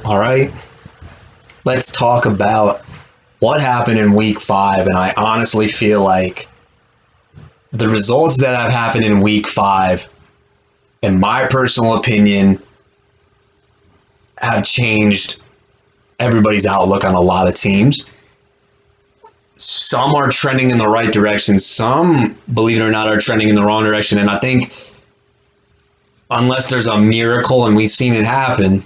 All right, let's talk about what happened in week 5. And I honestly feel like the results that have happened in week 5, in my personal opinion, have changed everybody's outlook on a lot of teams. Some are trending in the right direction. Some, believe it or not, are trending in the wrong direction. And I think unless there's a miracle, and we've seen it happen,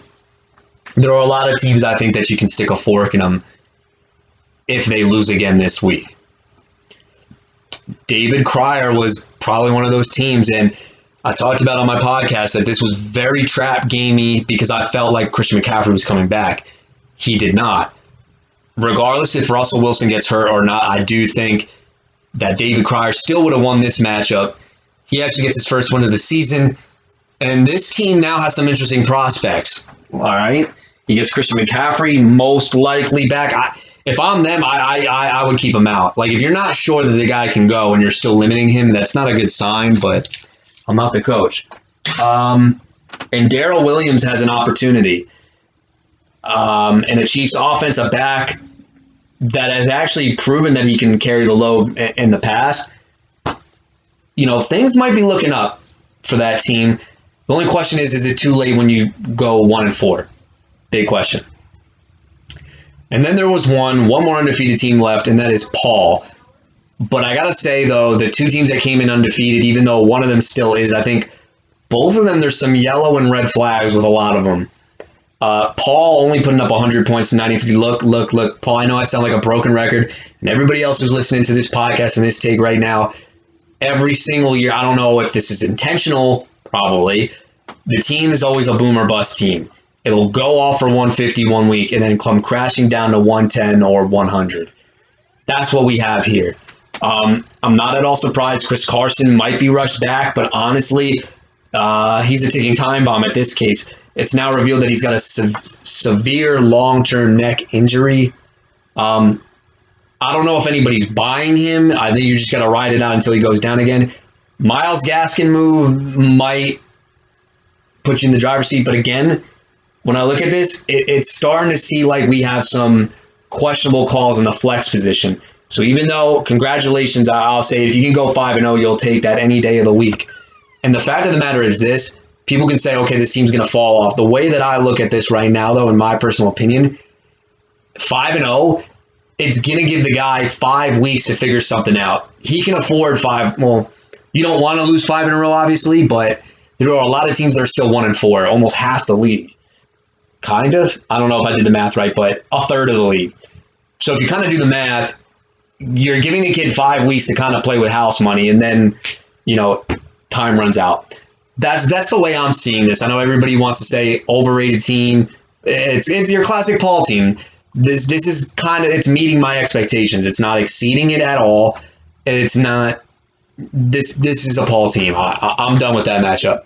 there are a lot of teams I think that you can stick a fork in them if they lose again this week. David Krier was probably one of those teams, and I talked about on my podcast that this was very trap gamey because I felt like Christian McCaffrey was coming back. He did not. Regardless if Russell Wilson gets hurt or not, I do think that David Krier still would have won this matchup. He actually gets his first win of the season, and this team now has some interesting prospects. All right, he gets Christian McCaffrey most likely back. If I'm them, I would keep him out. Like, if you're not sure that the guy can go and you're still limiting him, that's not a good sign, but I'm not the coach. And Darrell Williams has an opportunity. And a Chiefs offensive back that has actually proven that he can carry the load in the past. You know, things might be looking up for that team. The only question is it too late when you go 1-4? Big question. And then there was one more undefeated team left, and that is Paul. But I got to say, though, the two teams that came in undefeated, even though one of them still is, I think both of them, there's some yellow and red flags with a lot of them. Paul only putting up 100 points in 93. Look, Paul, I know I sound like a broken record, and everybody else who's listening to this podcast and this take right now, every single year, I don't know if this is intentional, probably, the team is always a boom or bust team. It'll go off for 150 one week and then come crashing down to 110 or 100. That's what we have here. I'm not at all surprised Chris Carson might be rushed back, but honestly, he's a ticking time bomb at this case. It's now revealed that he's got a severe long-term neck injury. I don't know if anybody's buying him. I think you just got to ride it out until he goes down again. Myles Gaskin move might put you in the driver's seat, but again, when I look at this, it's starting to see like we have some questionable calls in the flex position. So even though, congratulations, I'll say if you can go 5-0, you'll take that any day of the week. And the fact of the matter is this, people can say, okay, this team's going to fall off. The way that I look at this right now, though, in my personal opinion, 5-0, it's going to give the guy 5 weeks to figure something out. He can afford 5. Well, you don't want to lose 5 in a row, obviously, but there are a lot of teams that are still 1-4, almost half the league. Kind of. I don't know if I did the math right, but a third of the league. So if you kind of do the math, you're giving the kid 5 weeks to kind of play with house money, and then, you know, time runs out. That's the way I'm seeing this. I know everybody wants to say overrated team. It's your classic Paul team. This is kind of, it's meeting my expectations. It's not exceeding it at all. It's not. This is a Paul team. I'm done with that matchup.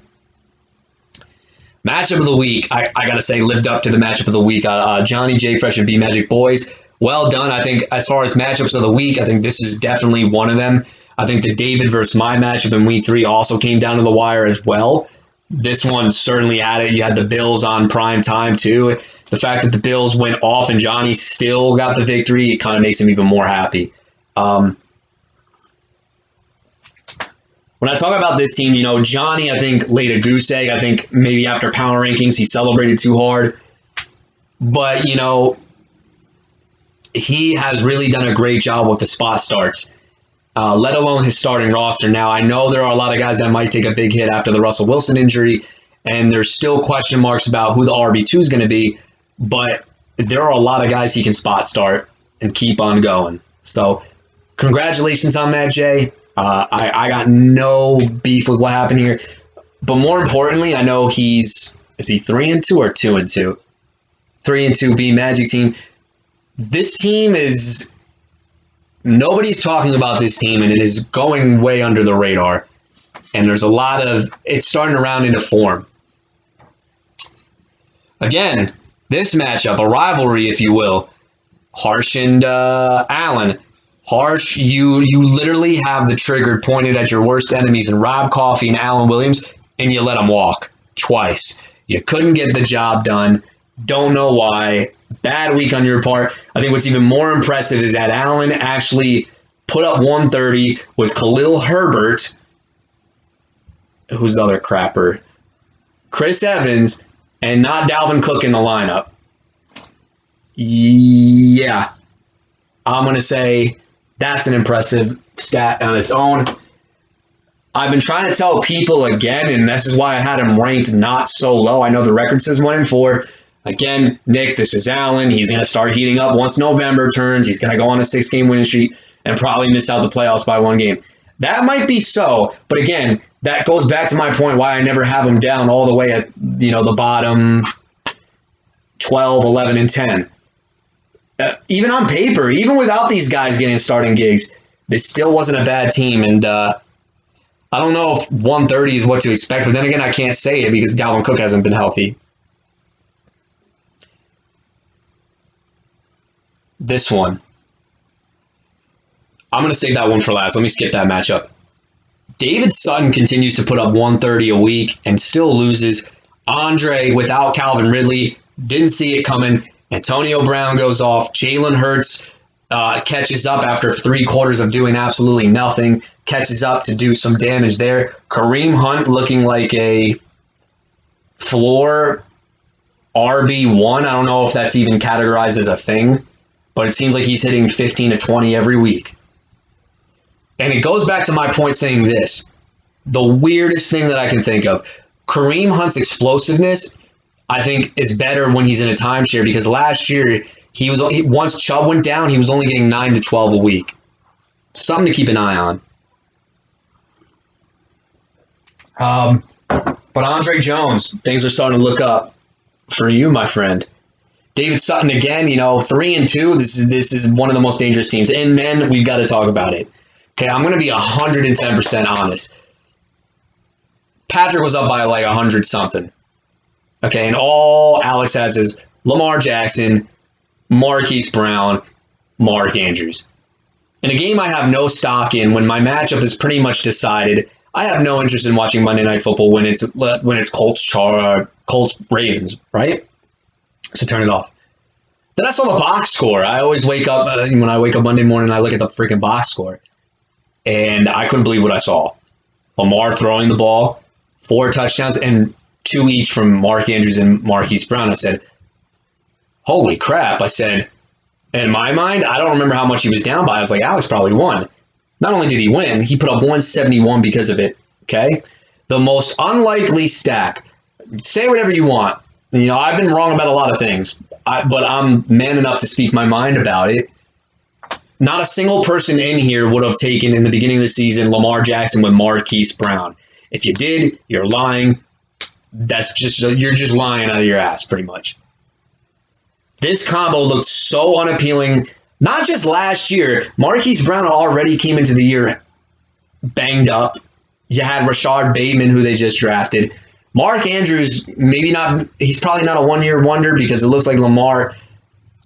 Matchup of the week, I got to say, lived up to the matchup of the week. Johnny J. Fresh and Bmagic boys, well done. I think as far as matchups of the week, I think this is definitely one of them. I think the David versus my matchup in week 3 also came down to the wire as well. This one certainly had it. You had the Bills on prime time too. The fact that the Bills went off and Johnny still got the victory, it kind of makes him even more happy. When I talk about this team, you know, Johnny, I think, laid a goose egg. I think maybe after power rankings, he celebrated too hard. But, you know, he has really done a great job with the spot starts, let alone his starting roster. Now, I know there are a lot of guys that might take a big hit after the Russell Wilson injury, and there's still question marks about who the RB2 is going to be, but there are a lot of guys he can spot start and keep on going. So, congratulations on that, Jay. I got no beef with what happened here. But more importantly, I know is he 3-2 or 2-2? 3-2 Bmagic team. This team is, nobody's talking about this team, and it is going way under the radar. And there's a lot of, it's starting to round into form. Again, this matchup, a rivalry, if you will, Harsh and Allen. Harsh, you literally have the trigger pointed at your worst enemies in Rob Coffey and Alan Williams, and you let them walk twice. You couldn't get the job done. Don't know why. Bad week on your part. I think what's even more impressive is that Allen actually put up 130 with Khalil Herbert. Who's the other crapper? Chris Evans, and not Dalvin Cook in the lineup. Yeah. I'm going to say that's an impressive stat on its own. I've been trying to tell people again, and this is why I had him ranked not so low. I know the record says 1-4. Again, Nick, this is Allen. He's going to start heating up once November turns. He's going to go on a 6-game winning streak and probably miss out the playoffs by 1 game. That might be so, but again, that goes back to my point why I never have him down all the way at the bottom 12, 11, and 10. Even on paper, even without these guys getting starting gigs, this still wasn't a bad team, and I don't know if 130 is what to expect, but then again, I can't say it because Dalvin Cook hasn't been healthy. This one. I'm going to save that one for last. Let me skip that matchup. David Sutton continues to put up 130 a week and still loses. Andre, without Calvin Ridley, didn't see it coming. Antonio Brown goes off. Jalen Hurts catches up after 3 quarters of doing absolutely nothing. Catches up to do some damage there. Kareem Hunt looking like a floor RB1. I don't know if that's even categorized as a thing, but it seems like he's hitting 15 to 20 every week. And it goes back to my point saying this. The weirdest thing that I can think of. Kareem Hunt's explosiveness, I think, is better when he's in a timeshare because last year, once Chubb went down, he was only getting 9 to 12 a week. Something to keep an eye on. But Andre Jones, things are starting to look up for you, my friend. David Sutton again, 3-2. This is one of the most dangerous teams. And then we've got to talk about it. Okay, I'm going to be 110% honest. Patrick was up by like 100-something. Okay, and all Alex has is Lamar Jackson, Marquise Brown, Mark Andrews. In a game I have no stock in, when my matchup is pretty much decided, I have no interest in watching Monday Night Football when it's Colts Ravens, right? So turn it off. Then I saw the box score. I always wake up, when I wake up Monday morning, I look at the freaking box score. And I couldn't believe what I saw. Lamar throwing the ball, 4 touchdowns, and 2 each from Mark Andrews and Marquise Brown. I said, holy crap. I said, in my mind, I don't remember how much he was down by. I was like, Alex probably won. Not only did he win, he put up 171 because of it. Okay? The most unlikely stack. Say whatever you want. I've been wrong about a lot of things, but I'm man enough to speak my mind about it. Not a single person in here would have taken, in the beginning of the season, Lamar Jackson with Marquise Brown. If you did, you're lying. You're just lying out of your ass, pretty much. This combo looked so unappealing. Not just last year. Marquise Brown already came into the year banged up. You had Rashard Bateman, who they just drafted. Mark Andrews, he's probably not a one-year wonder because it looks like Lamar.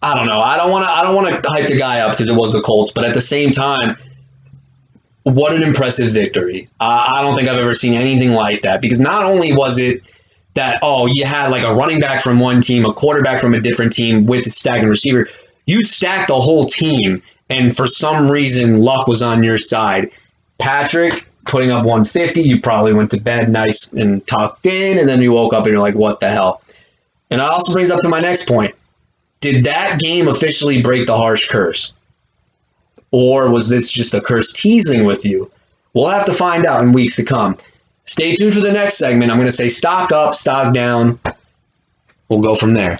I don't know. I don't want to hype the guy up because it was the Colts, but at the same time, what an impressive victory. I don't think I've ever seen anything like that because not only was it that, you had like a running back from one team, a quarterback from a different team with a stacking receiver. You stacked the whole team, and for some reason, luck was on your side. Patrick putting up 150, you probably went to bed nice and tucked in, and then you woke up and you're like, what the hell? And that also brings up to my next point. Did that game officially break the harsh curse? Or was this just a curse teasing with you? We'll have to find out in weeks to come. Stay tuned for the next segment. I'm going to say stock up, stock down. We'll go from there.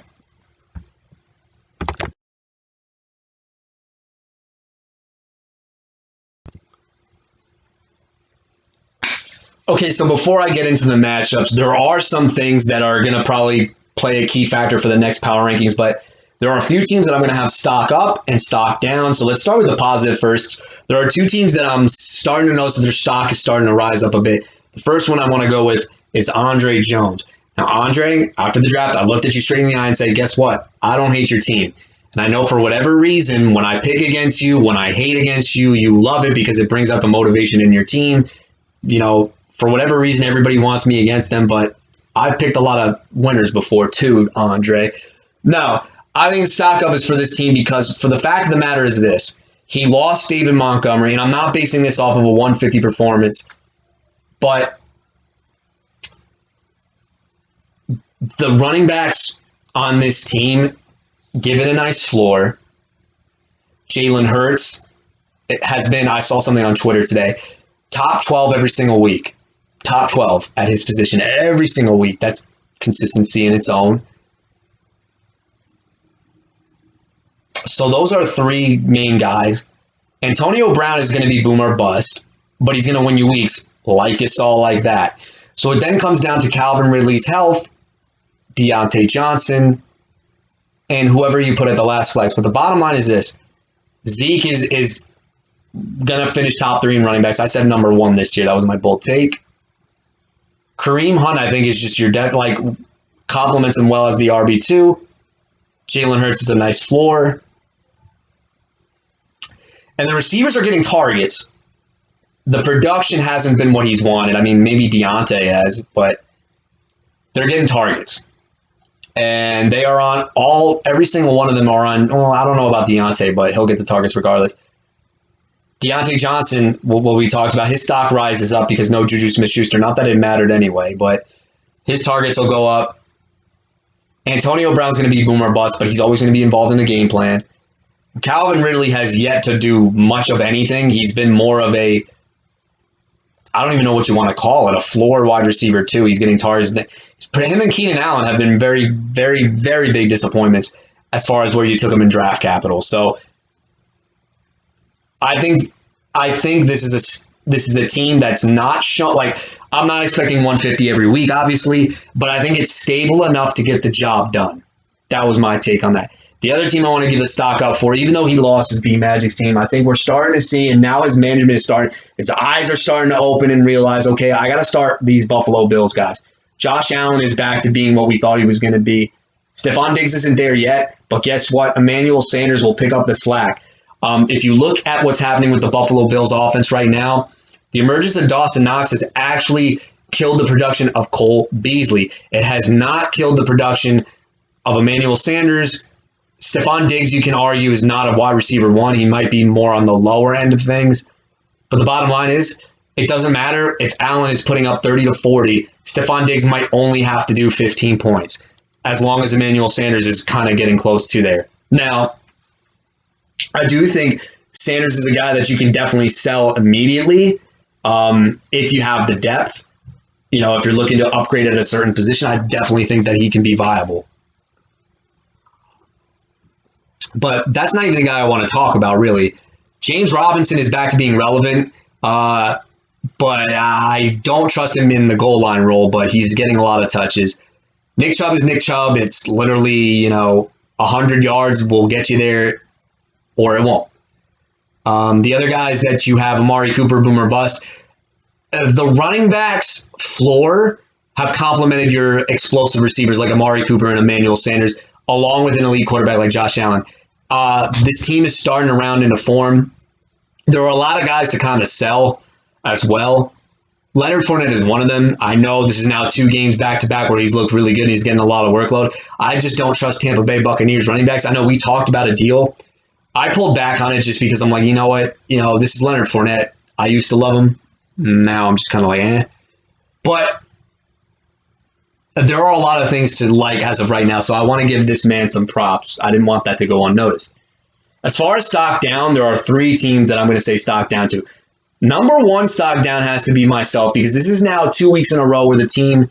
Okay, so before I get into the matchups, there are some things that are going to probably play a key factor for the next power rankings, but there are a few teams that I'm going to have stock up and stock down. So let's start with the positive first. There are 2 teams that I'm starting to notice that their stock is starting to rise up a bit. The first one I want to go with is Andre Jones. Now, Andre, after the draft, I looked at you straight in the eye and said, guess what? I don't hate your team. And I know for whatever reason, when I pick against you, when I hate against you, you love it because it brings out the motivation in your team. For whatever reason, everybody wants me against them, but I've picked a lot of winners before too, Andre. No, I think the stock up is for this team because for the fact of the matter is this. He lost David Montgomery, and I'm not basing this off of a 150 performance, but the running backs on this team give it a nice floor. Jalen Hurts has been, I saw something on Twitter today, top 12 every single week. Top 12 at his position every single week. That's consistency in its own. So those are three main guys. Antonio Brown is going to be boom or bust, but he's going to win you weeks like it's all like that. So it then comes down to Calvin Ridley's health, Deontay Johnson, and whoever you put at the last flex. But the bottom line is this. Zeke is going to finish top 3 in running backs. I said number 1 this year. That was my bold take. Kareem Hunt, I think, is just your complements him well as the RB2. Jalen Hurts is a nice floor. And the receivers are getting targets. The production hasn't been what he's wanted. I mean, maybe Deontay has, but they're getting targets. And they are on every single one of them are on, I don't know about Deontay, but he'll get the targets regardless. Deontay Johnson, what we talked about, his stock rises up because no Juju Smith-Schuster. Not that it mattered anyway, but his targets will go up. Antonio Brown's going to be boom or bust, but he's always going to be involved in the game plan. Calvin Ridley has yet to do much of anything. He's been more of I don't even know what you want to call it, a floor wide receiver too. He's getting targets. Him and Keenan Allen have been very, very, very big disappointments as far as where you took him in draft capital. So I think this is a team that's not shown. I'm not expecting 150 every week, obviously, but I think it's stable enough to get the job done. That was my take on that. The other team I want to give the stock up for, even though he lost his Bmagic's team, I think we're starting to see, and now his management is starting, his eyes are starting to open and realize, okay, I got to start these Buffalo Bills guys. Josh Allen is back to being what we thought he was going to be. Stephon Diggs isn't there yet, but guess what? Emmanuel Sanders will pick up the slack. If you look at what's happening with the Buffalo Bills offense right now, the emergence of Dawson Knox has actually killed the production of Cole Beasley. It has not killed the production of Emmanuel Sanders. Stephon Diggs, you can argue, is not a wide receiver 1. He might be more on the lower end of things. But the bottom line is, it doesn't matter if Allen is putting up 30 to 40. Stephon Diggs might only have to do 15 points, as long as Emmanuel Sanders is kind of getting close to there. Now, I do think Sanders is a guy that you can definitely sell immediately if you have the depth. If you're looking to upgrade at a certain position, I definitely think that he can be viable. But that's not even the guy I want to talk about, really. James Robinson is back to being relevant, but I don't trust him in the goal line role, but he's getting a lot of touches. Nick Chubb is Nick Chubb. It's literally, 100 yards will get you there, or it won't. The other guys that you have, Amari Cooper, boom or bust, the running backs floor have complemented your explosive receivers like Amari Cooper and Emmanuel Sanders, along with an elite quarterback like Josh Allen. This team is starting to round into form. There are a lot of guys to kind of sell as well. Leonard Fournette is one of them. I know this is now 2 games back-to-back where he's looked really good and he's getting a lot of workload. I just don't trust Tampa Bay Buccaneers running backs. I know we talked about a deal. I pulled back on it just because I'm like, you know what? This is Leonard Fournette. I used to love him. Now I'm just kind of like, eh. But there are a lot of things to like as of right now, so I want to give this man some props. I didn't want that to go unnoticed. As far as stock down, there are 3 teams that I'm going to say stock down to. Number 1 stock down has to be myself, because this is now 2 weeks in a row where the team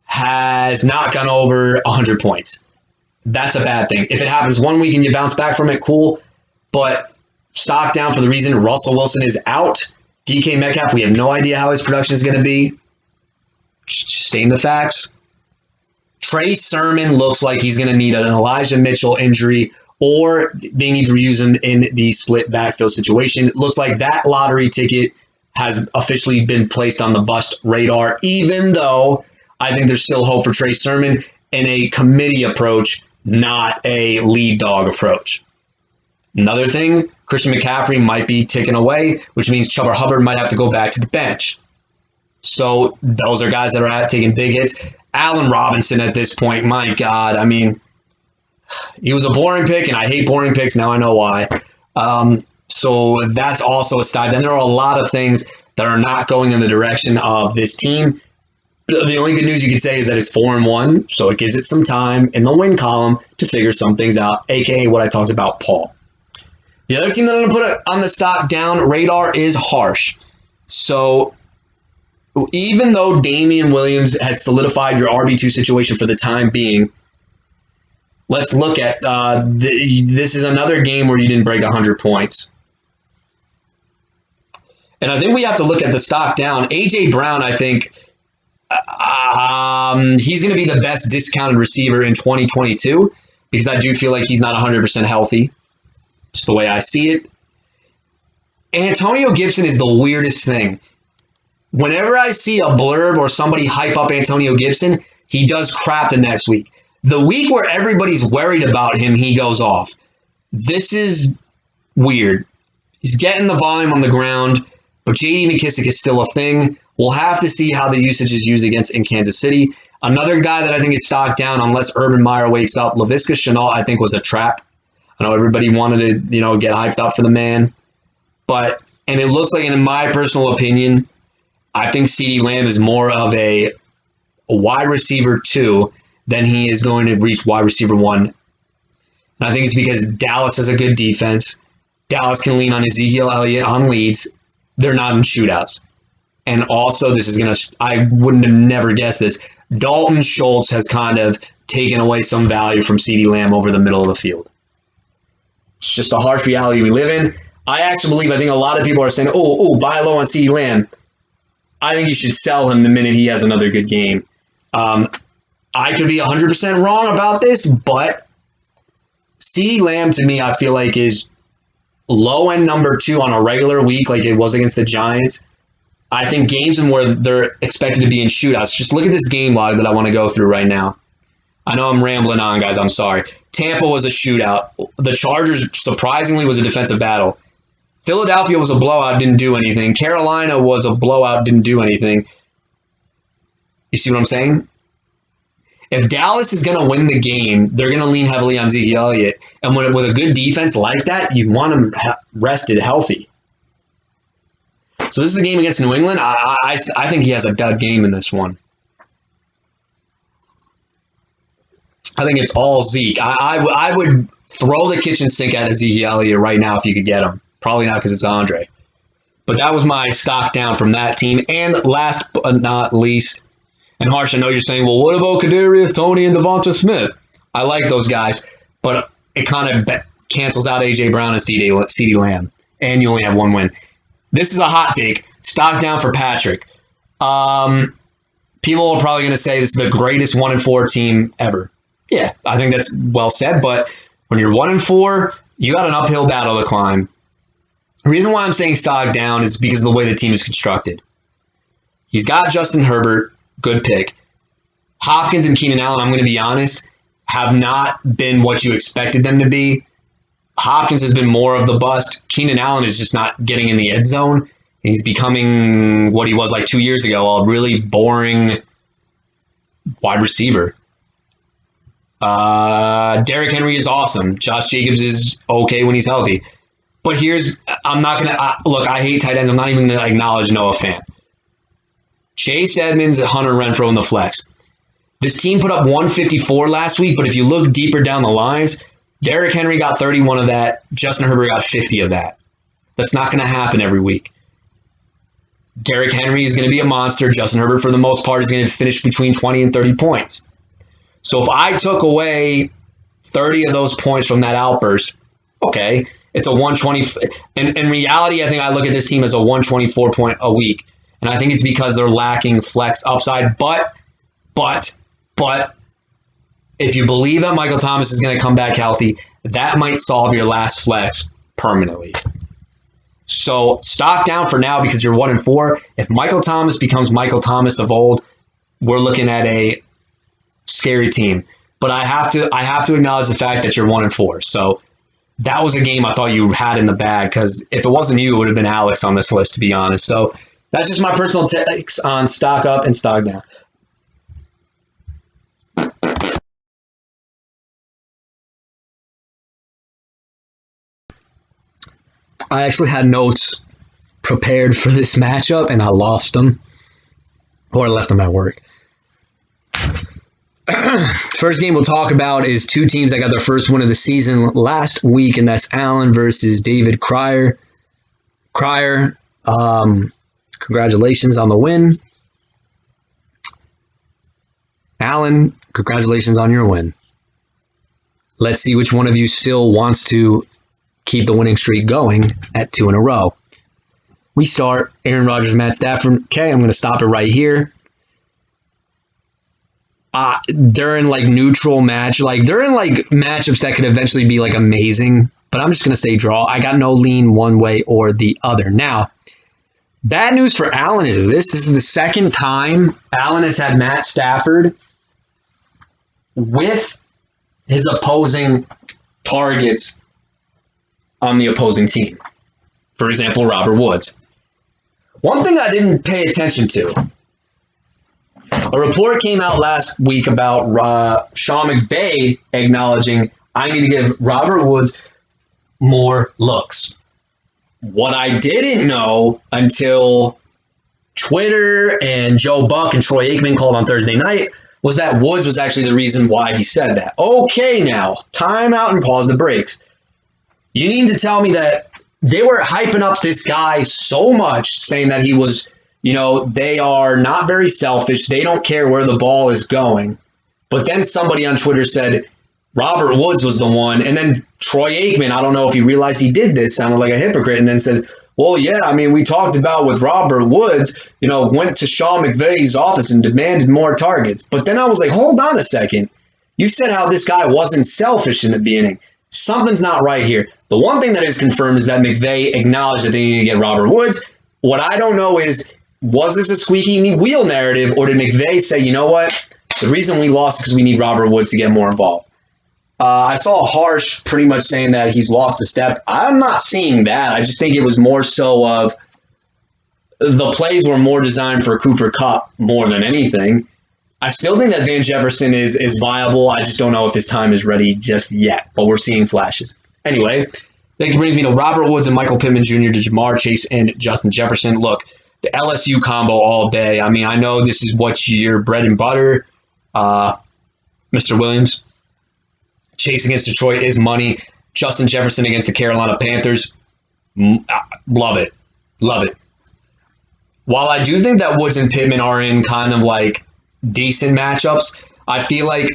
has not gone over 100 points. That's a bad thing. If it happens 1 week and you bounce back from it, cool. But stock down for the reason Russell Wilson is out. DK Metcalf, we have no idea how his production is going to be. Just stating the facts. Trey Sermon looks like he's going to need an Elijah Mitchell injury, or they need to use him in the split backfield situation. It looks like that lottery ticket has officially been placed on the bust radar, even though I think there's still hope for Trey Sermon in a committee approach, not a lead dog approach. Another thing, Christian McCaffrey might be taken away, which means Chuba Hubbard might have to go back to the bench. So those are guys that are taking big hits. Allen Robinson at this point, my God, I mean, He was a boring pick, and I hate boring picks. Now I know why. So that's also a side. Then there are a lot of things that are not going in the direction of this team. The only good news you can say is that it's 4-1, so it gives it some time in the win column to figure some things out, aka what I talked about, Paul. The other team that I'm going to put on the stock down radar is Harsh. So even though Damian Williams has solidified your RB2 situation for the time being, let's look at this is another game where you didn't break 100 points. And I think we have to look at the stock down. A.J. Brown, I think, he's going to be the best discounted receiver in 2022 because I do feel like he's not 100% healthy. Just the way I see it. Antonio Gibson is the weirdest thing. Whenever I see a blurb or somebody hype up Antonio Gibson, he does crap the next week. The week where everybody's worried about him, he goes off. This is weird. He's getting the volume on the ground, but J.D. McKissic is still a thing. We'll have to see how the usage is used against in Kansas City. Another guy that I think is stocked down unless Urban Meyer wakes up, Laviska Shenault, I think was a trap. I know everybody wanted to, get hyped up for the man. And it looks like, in my personal opinion, I think CeeDee Lamb is more of a wide receiver 2 than he is going to reach wide receiver 1. And I think it's because Dallas has a good defense. Dallas can lean on Ezekiel Elliott on leads. They're not in shootouts. And also, this is going to, I wouldn't have never guessed this, Dalton Schultz has kind of taken away some value from CeeDee Lamb over the middle of the field. It's just a harsh reality we live in. I think a lot of people are saying, buy low on CeeDee Lamb. I think you should sell him the minute he has another good game. I could be 100% wrong about this, but CeeDee Lamb, to me, I feel like is low-end number 2 on a regular week like it was against the Giants. I think games in where they're expected to be in shootouts. Just look at this game log that I want to go through right now. I know I'm rambling on, guys. I'm sorry. Tampa was a shootout. The Chargers, surprisingly, was a defensive battle. Philadelphia was a blowout, didn't do anything. Carolina was a blowout, didn't do anything. You see what I'm saying? If Dallas is going to win the game, they're going to lean heavily on Zeke Elliott. And with a good defense like that, you want him rested, healthy. So this is a game against New England. I think he has a dud game in this one. I think it's all Zeke. I would throw the kitchen sink at Ezekiel Elliott right now if you could get him. Probably not because it's Andre. But that was my stock down from that team. And last but not least, and Harsh, I know you're saying, well, what about Kadarius Toney and Devonta Smith? I like those guys, but it kind of cancels out A.J. Brown and CeeDee Lamb. And you only have one win. This is a hot take. Stock down for Patrick. People are probably going to say this is the greatest 1-4 team ever. Yeah, I think that's well said, but when you're 1-4, you got an uphill battle to climb. The reason why I'm saying stock down is because of the way the team is constructed. He's got Justin Herbert, good pick. Hopkins and Keenan Allen, I'm going to be honest, have not been what you expected them to be. Hopkins has been more of the bust. Keenan Allen is just not getting in the end zone. He's becoming what he was like 2 years ago, a really boring wide receiver. Derrick Henry is awesome. Josh Jacobs is okay when he's healthy. But I'm not going to, look, I hate tight ends. I'm not even going to acknowledge Noah Fant. Chase Edmonds and Hunter Renfrow in the flex. This team put up 154 last week, but if you look deeper down the lines, Derrick Henry got 31 of that. Justin Herbert got 50 of that. That's not going to happen every week. Derrick Henry is going to be a monster. Justin Herbert, for the most part, is going to finish between 20 and 30 points. So if I took away 30 of those points from that outburst, okay, it's a 120. In reality, I think I look at this team as a 124 point a week. And I think it's because they're lacking flex upside. But if you believe that Michael Thomas is going to come back healthy, that might solve your last flex permanently. So stock down for now because you're 1-4. If Michael Thomas becomes Michael Thomas of old, we're looking at a scary team. But I have to acknowledge the fact that you're 1-4. So that was a game I thought you had in the bag because if it wasn't you, it would have been Alex on this list, to be honest. So that's just my personal takes on stock up and stock down. I actually had notes prepared for this matchup, and I lost them. Or I left them at work. First game we'll talk about is two teams that got their first win of the season last week, and that's Allen versus David Krier. Krier, congratulations on the win. Allen, congratulations on your win. Let's see which one of you still wants to keep the winning streak going at 2 in a row. We start Aaron Rodgers, Matt Stafford. Okay, I'm going to stop it right here. They're in like neutral match. Like they're in like matchups that could eventually be like amazing. But I'm just going to say draw. I got no lean one way or the other. Now, bad news for Allen is this. This is the second time Allen has had Matt Stafford with his opposing targets on the opposing team. For example, Robert Woods. One thing I didn't pay attention to, a report came out last week about Sean McVay acknowledging, I need to give Robert Woods more looks. What I didn't know until Twitter and Joe Buck and Troy Aikman called on Thursday night was that Woods was actually the reason why he said that. Okay, now, time out and pause the brakes. You need to tell me that they were hyping up this guy so much, saying that he was, they are not very selfish. They don't care where the ball is going. But then somebody on Twitter said Robert Woods was the one. And then Troy Aikman, I don't know if he realized he did this, sounded like a hypocrite, and then says, well, yeah, I mean, we talked about with Robert Woods, went to Sean McVay's office and demanded more targets. But then I was like, hold on a second. You said how this guy wasn't selfish in the beginning. Something's not right here. The one thing that is confirmed is that McVay acknowledged that they need to get Robert Woods. What I don't know is, was this a squeaky wheel narrative, or did McVay say, you know what, the reason we lost is because we need Robert Woods to get more involved? I saw Harsh pretty much saying that he's lost a step. I'm not seeing that. I just think it was more so of the plays were more designed for Cooper Kupp more than anything. I still think that Van Jefferson is viable. I just don't know if his time is ready just yet, but we're seeing flashes. Anyway, that brings me to Robert Woods and Michael Pittman Jr., to Jamar Chase and Justin Jefferson. Look, the LSU combo all day. I mean, I know this is what your bread and butter. Mr. Williams, Chase against Detroit is money. Justin Jefferson against the Carolina Panthers, love it. Love it. While I do think that Woods and Pittman are in kind of like decent matchups, I feel like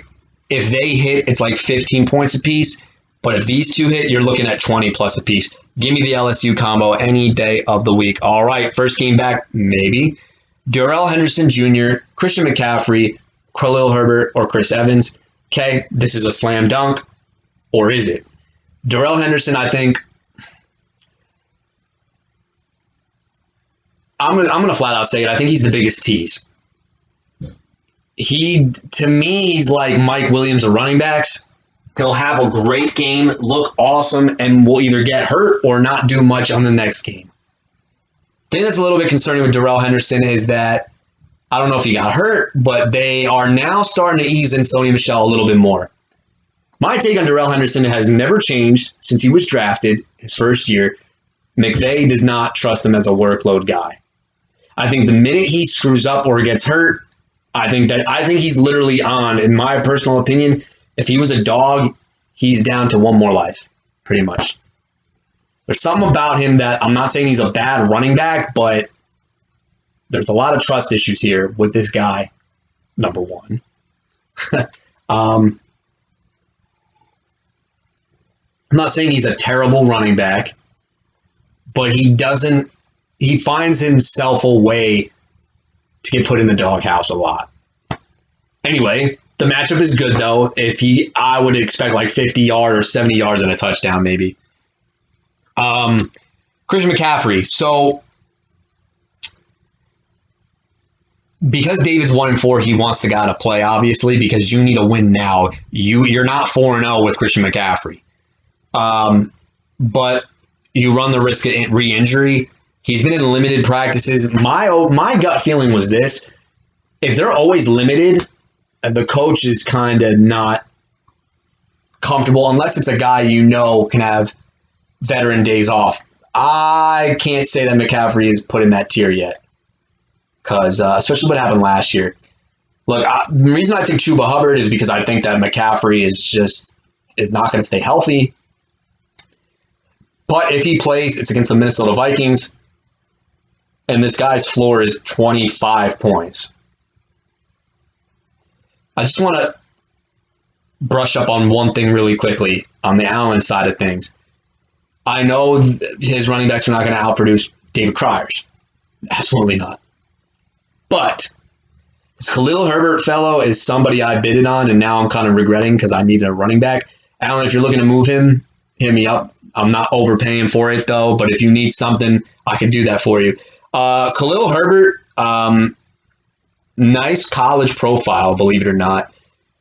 if they hit, it's like 15 points apiece. But if these two hit, you're looking at 20 plus apiece. Give me the LSU combo any day of the week. All right, first game back, maybe. Darrell Henderson Jr., Christian McCaffrey, Khalil Herbert, or Chris Evans. Okay, this is a slam dunk, or is it? Darrell Henderson, I think, I'm gonna flat out say it. I think he's the biggest tease. To me, he's like Mike Williams of running backs. He'll have a great game, look awesome, and will either get hurt or not do much on the next game. The thing that's a little bit concerning with Darrell Henderson is that I don't know if he got hurt, but they are now starting to ease in Sony Michel a little bit more. My take on Darrell Henderson has never changed since he was drafted his first year. McVay does not trust him as a workload guy. I think the minute he screws up or gets hurt, I think he's literally on, in my personal opinion, if he was a dog, he's down to one more life, pretty much. There's something about him that I'm not saying he's a bad running back, but there's a lot of trust issues here with this guy, number one. I'm not saying he's a terrible running back, but he finds himself a way to get put in the doghouse a lot. Anyway, the matchup is good, though. I would expect like 50 yards or 70 yards and a touchdown, maybe. Christian McCaffrey. So, because David's 1-4, he wants the guy to play, obviously, because you need a win now. You're not 4-0 with Christian McCaffrey. But you run the risk of re-injury. He's been in limited practices. My gut feeling was this. If they're always limited, the coach is kind of not comfortable, unless it's a guy can have veteran days off. I can't say that McCaffrey is put in that tier yet, because especially what happened last year. Look, the reason I take Chuba Hubbard is because I think that McCaffrey is not going to stay healthy. But if he plays, it's against the Minnesota Vikings, and this guy's floor is 25 points. I just want to brush up on one thing really quickly on the Allen side of things. I know his running backs are not going to outproduce David Krier's. Absolutely not. But this Khalil Herbert fellow is somebody I bidded on, and now I'm kind of regretting because I needed a running back. Allen, if you're looking to move him, hit me up. I'm not overpaying for it, though, but if you need something, I can do that for you. Khalil Herbert, nice college profile, believe it or not.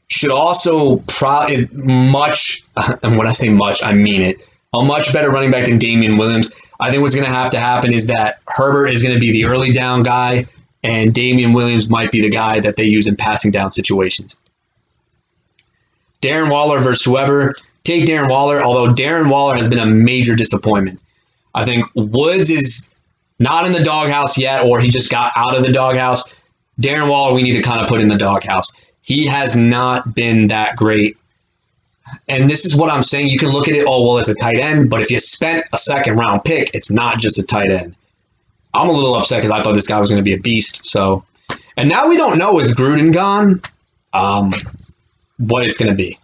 Should also is much, and when I say much, I mean it, a much better running back than Damian Williams. I think what's going to have to happen is that Herbert is going to be the early down guy, and Damian Williams might be the guy that they use in passing down situations. Darren Waller versus whoever. Take Darren Waller, although Darren Waller has been a major disappointment. I think Woods is not in the doghouse yet, or he just got out of the doghouse. Darren Waller, we need to kind of put in the doghouse. He has not been that great. And this is what I'm saying. You can look at it, oh, well, it's a tight end, but if you spent a second-round pick, it's not just a tight end. I'm a little upset because I thought this guy was going to be a beast. So, and now we don't know with Gruden gone what it's going to be.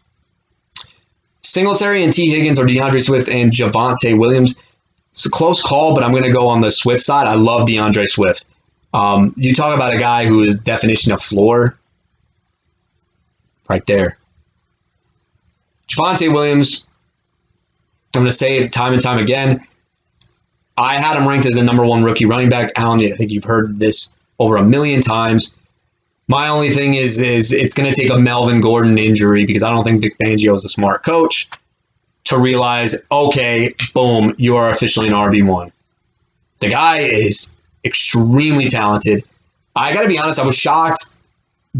Singletary and T. Higgins or DeAndre Swift and Javonte Williams. It's a close call, but I'm going to go on the Swift side. I love DeAndre Swift. You talk about a guy who is definition of floor right there. Javonte Williams, I'm going to say it time and time again. I had him ranked as the number one rookie running back. Alan, I think you've heard this over 1,000,000 times. My only thing is it's going to take a Melvin Gordon injury because I don't think Vic Fangio is a smart coach to realize, okay, boom, you are officially an RB1. The guy is extremely talented. I got to be honest, I was shocked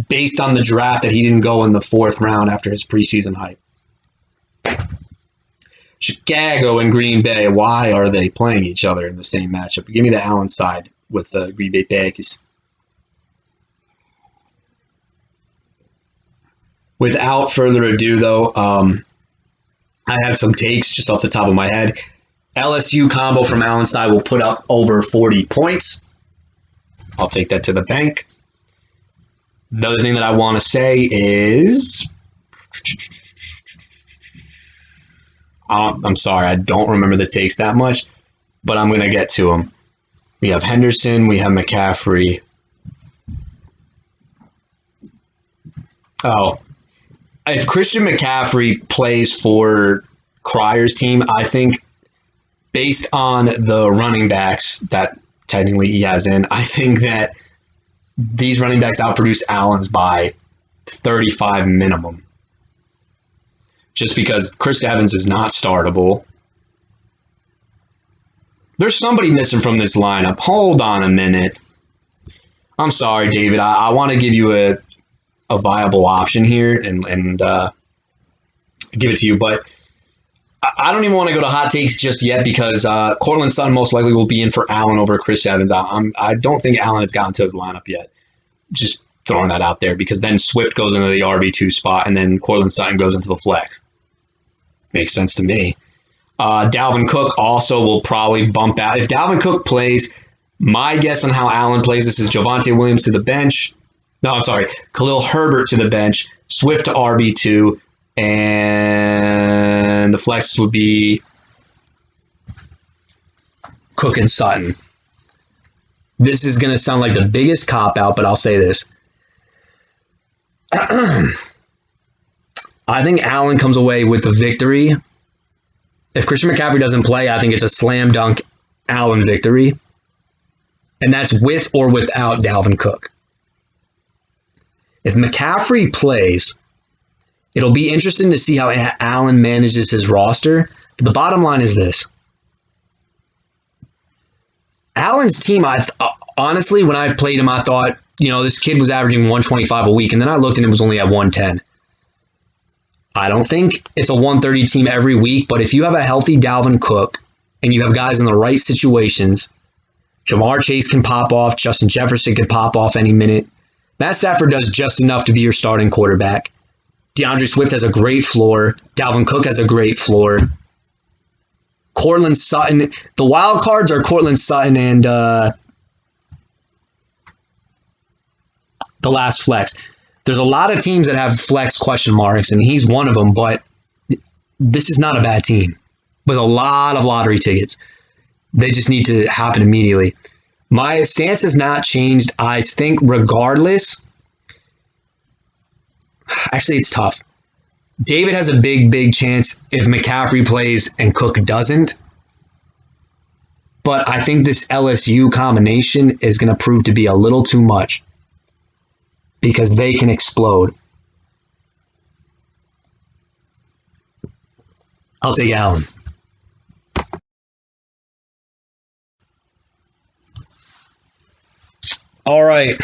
based on the draft that he didn't go in the 4th round after his preseason hype. Chicago and Green Bay, why are they playing each other in the same matchup? Give me the Allen side with the Green Bay Packers. Without further ado, though, I have some takes just off the top of my head. LSU combo from Allen's side will put up over 40 points. I'll take that to the bank. The other thing that I want to say is... I'm sorry, I don't remember the takes that much, but I'm going to get to them. We have Henderson, we have McCaffrey. Oh, if Christian McCaffrey plays for Krier's team, I think based on the running backs that technically he has in, I think that these running backs outproduce Allen's by 35 minimum. Just because Chris Evans is not startable. There's somebody missing from this lineup. Hold on a minute. I'm sorry, David. I want to give you a viable option here and give it to you, but I don't even want to go to hot takes just yet because Cortland Sutton most likely will be in for Allen over Chris Evans. I don't think Allen has gotten to his lineup yet. Just throwing that out there because then Swift goes into the RB2 spot and then Cortland Sutton goes into the flex. Makes sense to me. Dalvin Cook also will probably bump out. If Dalvin Cook plays, my guess on how Allen plays this is Javonte Williams to the bench. No, I'm sorry. Khalil Herbert to the bench, Swift to RB2, and the flex would be Cook and Sutton. This is going to sound like the biggest cop-out, but I'll say this. I think Allen comes away with the victory. If Christian McCaffrey doesn't play, I think it's a slam dunk Allen victory. And that's with or without Dalvin Cook. If McCaffrey plays, it'll be interesting to see how Allen manages his roster. But the bottom line is this. Allen's team, honestly, when I played him, I thought, this kid was averaging 125 a week. And then I looked and it was only at 110. I don't think it's a 130 team every week, but if you have a healthy Dalvin Cook and you have guys in the right situations, Jamar Chase can pop off. Justin Jefferson can pop off any minute. Matt Stafford does just enough to be your starting quarterback. DeAndre Swift has a great floor. Dalvin Cook has a great floor. Cortland Sutton. The wild cards are Cortland Sutton and the last flex. There's a lot of teams that have flex question marks, and he's one of them, but this is not a bad team with a lot of lottery tickets. They just need to happen immediately. My stance has not changed. I think regardless, actually it's tough. David has a big chance if McCaffrey plays and Cook doesn't. But I think this LSU combination is going to prove to be a little too much because they can explode. I'll take Allen. All right.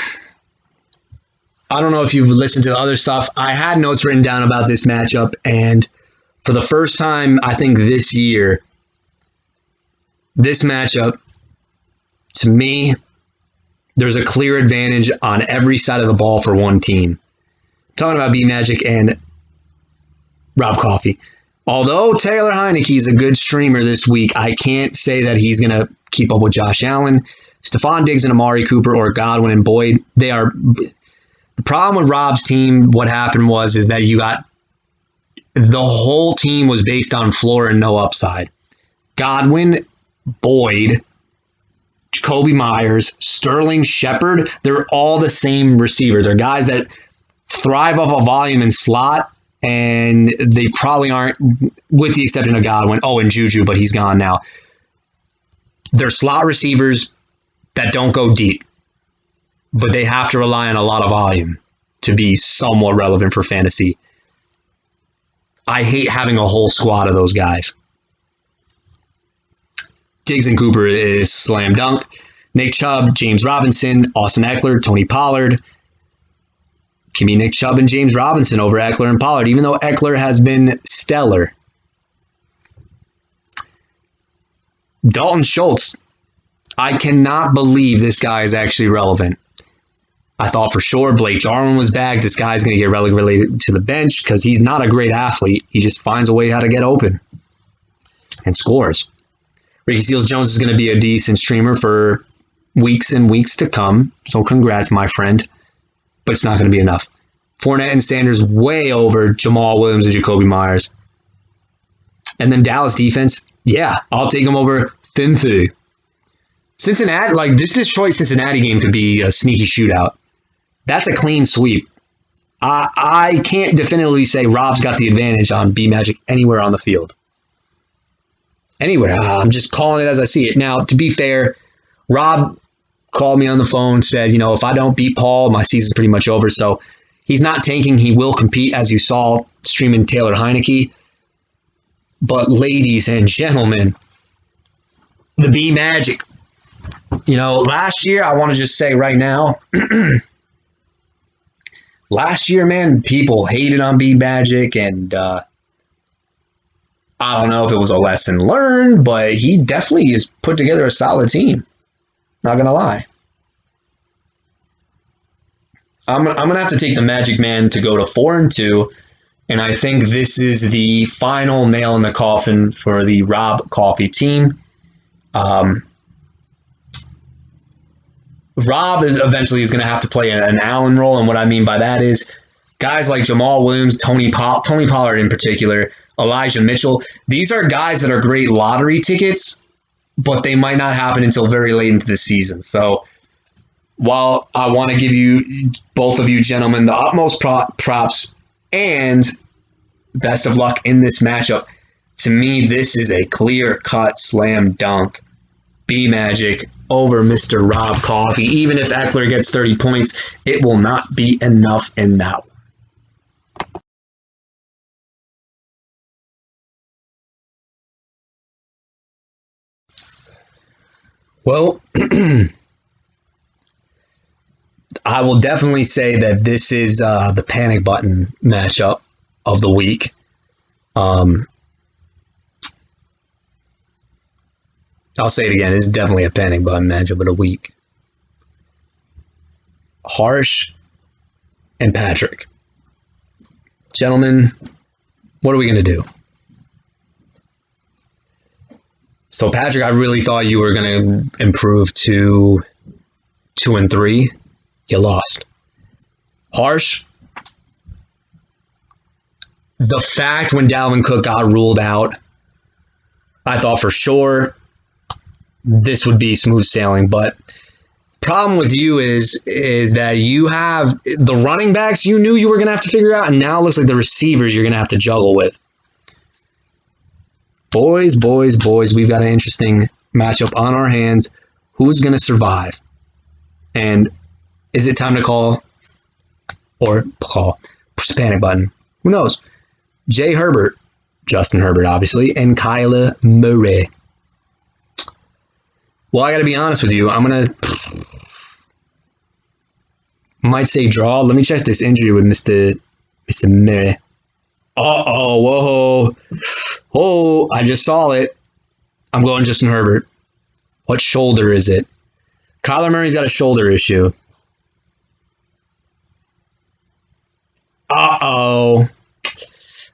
I don't know if you've listened to the other stuff. I had notes written down about this matchup, and for the first time, I think this year, this matchup, to me, there's a clear advantage on every side of the ball for one team. I'm talking about Bmagic and Rob Coffey. Although Taylor Heineke is a good streamer this week, I can't say that he's going to keep up with Josh Allen. Stephon Diggs and Amari Cooper or Godwin and Boyd, they are... The problem with Rob's team, what happened is that you got the whole team was based on floor and no upside. Godwin, Boyd, Jacoby Myers, Sterling, Shepard, they're all the same receiver. They're guys that thrive off of volume and slot, and they probably aren't, with the exception of Godwin. Oh, and Juju, but he's gone now. They're slot receivers that don't go deep, but they have to rely on a lot of volume to be somewhat relevant for fantasy. I hate having a whole squad of those guys. Diggs and Cooper is slam dunk. Nick Chubb, James Robinson, Austin Eckler, Tony Pollard. Give me Nick Chubb and James Robinson over Eckler and Pollard, even though Eckler has been stellar. Dalton Schultz. I cannot believe this guy is actually relevant. I thought for sure Blake Jarwin was back. This guy's going to get relegated to the bench because he's not a great athlete. He just finds a way how to get open and scores. Ricky Seals-Jones is going to be a decent streamer for weeks and weeks to come. So congrats, my friend. But it's not going to be enough. Fournette and Sanders way over Jamal Williams and Jacoby Myers. And then Dallas defense, yeah, I'll take them over Thin-Fu. Cincinnati, this Detroit-Cincinnati game could be a sneaky shootout. That's a clean sweep. I can't definitively say Rob's got the advantage on Bmagic anywhere on the field. Anywhere. I'm just calling it as I see it. Now, to be fair, Rob called me on the phone, said, if I don't beat Paul, my season's pretty much over. So he's not tanking. He will compete, as you saw streaming Taylor Heineke. But ladies and gentlemen, the Bmagic. Last year, I want to just say right now, last year, man, people hated on Bmagic, and I don't know if it was a lesson learned, but he definitely has put together a solid team. Not going to lie. I'm going to have to take the Magic Man to go to 4-2, and I think this is the final nail in the coffin for the Rob Coffey team. Rob is going to have to play an Allen role, and what I mean by that is guys like Jamal Williams, Tony Pollard in particular, Elijah Mitchell. These are guys that are great lottery tickets, but they might not happen until very late into the season. So while I want to give you, both of you gentlemen, the utmost props and best of luck in this matchup, to me, this is a clear-cut slam dunk. Bmagic over Mr. Rob Coffey. Even if Eckler gets 30 points, it will not be enough in that one. Well, I will definitely say that this is the panic button matchup of the week. I'll say it again. This is definitely a panic button matchup of the week. Harsh and Patrick. Gentlemen, what are we going to do? So, Patrick, I really thought you were going to improve to 2-3. You lost. Harsh, the fact when Dalvin Cook got ruled out, I thought for sure this would be smooth sailing. But problem with you is that you have the running backs you knew you were going to have to figure out, and now it looks like the receivers you're going to have to juggle with. Boys, we've got an interesting matchup on our hands. Who's going to survive? And is it time to call panic button? Who knows? Jay Herbert, Justin Herbert, obviously, and Kyler Murray. Well, I got to be honest with you. Might say draw. Let me check this injury with Mr. Murray. Whoa. Oh, I just saw it. I'm going Justin Herbert. What shoulder is it? Kyler Murray's got a shoulder issue.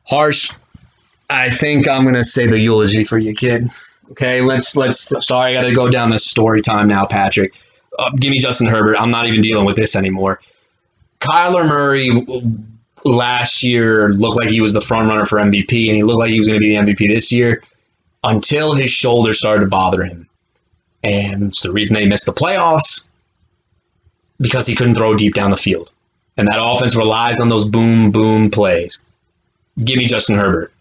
Harsh. I think I'm going to say the eulogy for you, kid. Okay, let's. Sorry, I got to go down this story time now, Patrick. Give me Justin Herbert. I'm not even dealing with this anymore. Kyler Murray last year looked like he was the front runner for MVP, and he looked like he was going to be the MVP this year until his shoulder started to bother him. And it's the reason they missed the playoffs, because he couldn't throw deep down the field. And that offense relies on those boom plays. Give me Justin Herbert.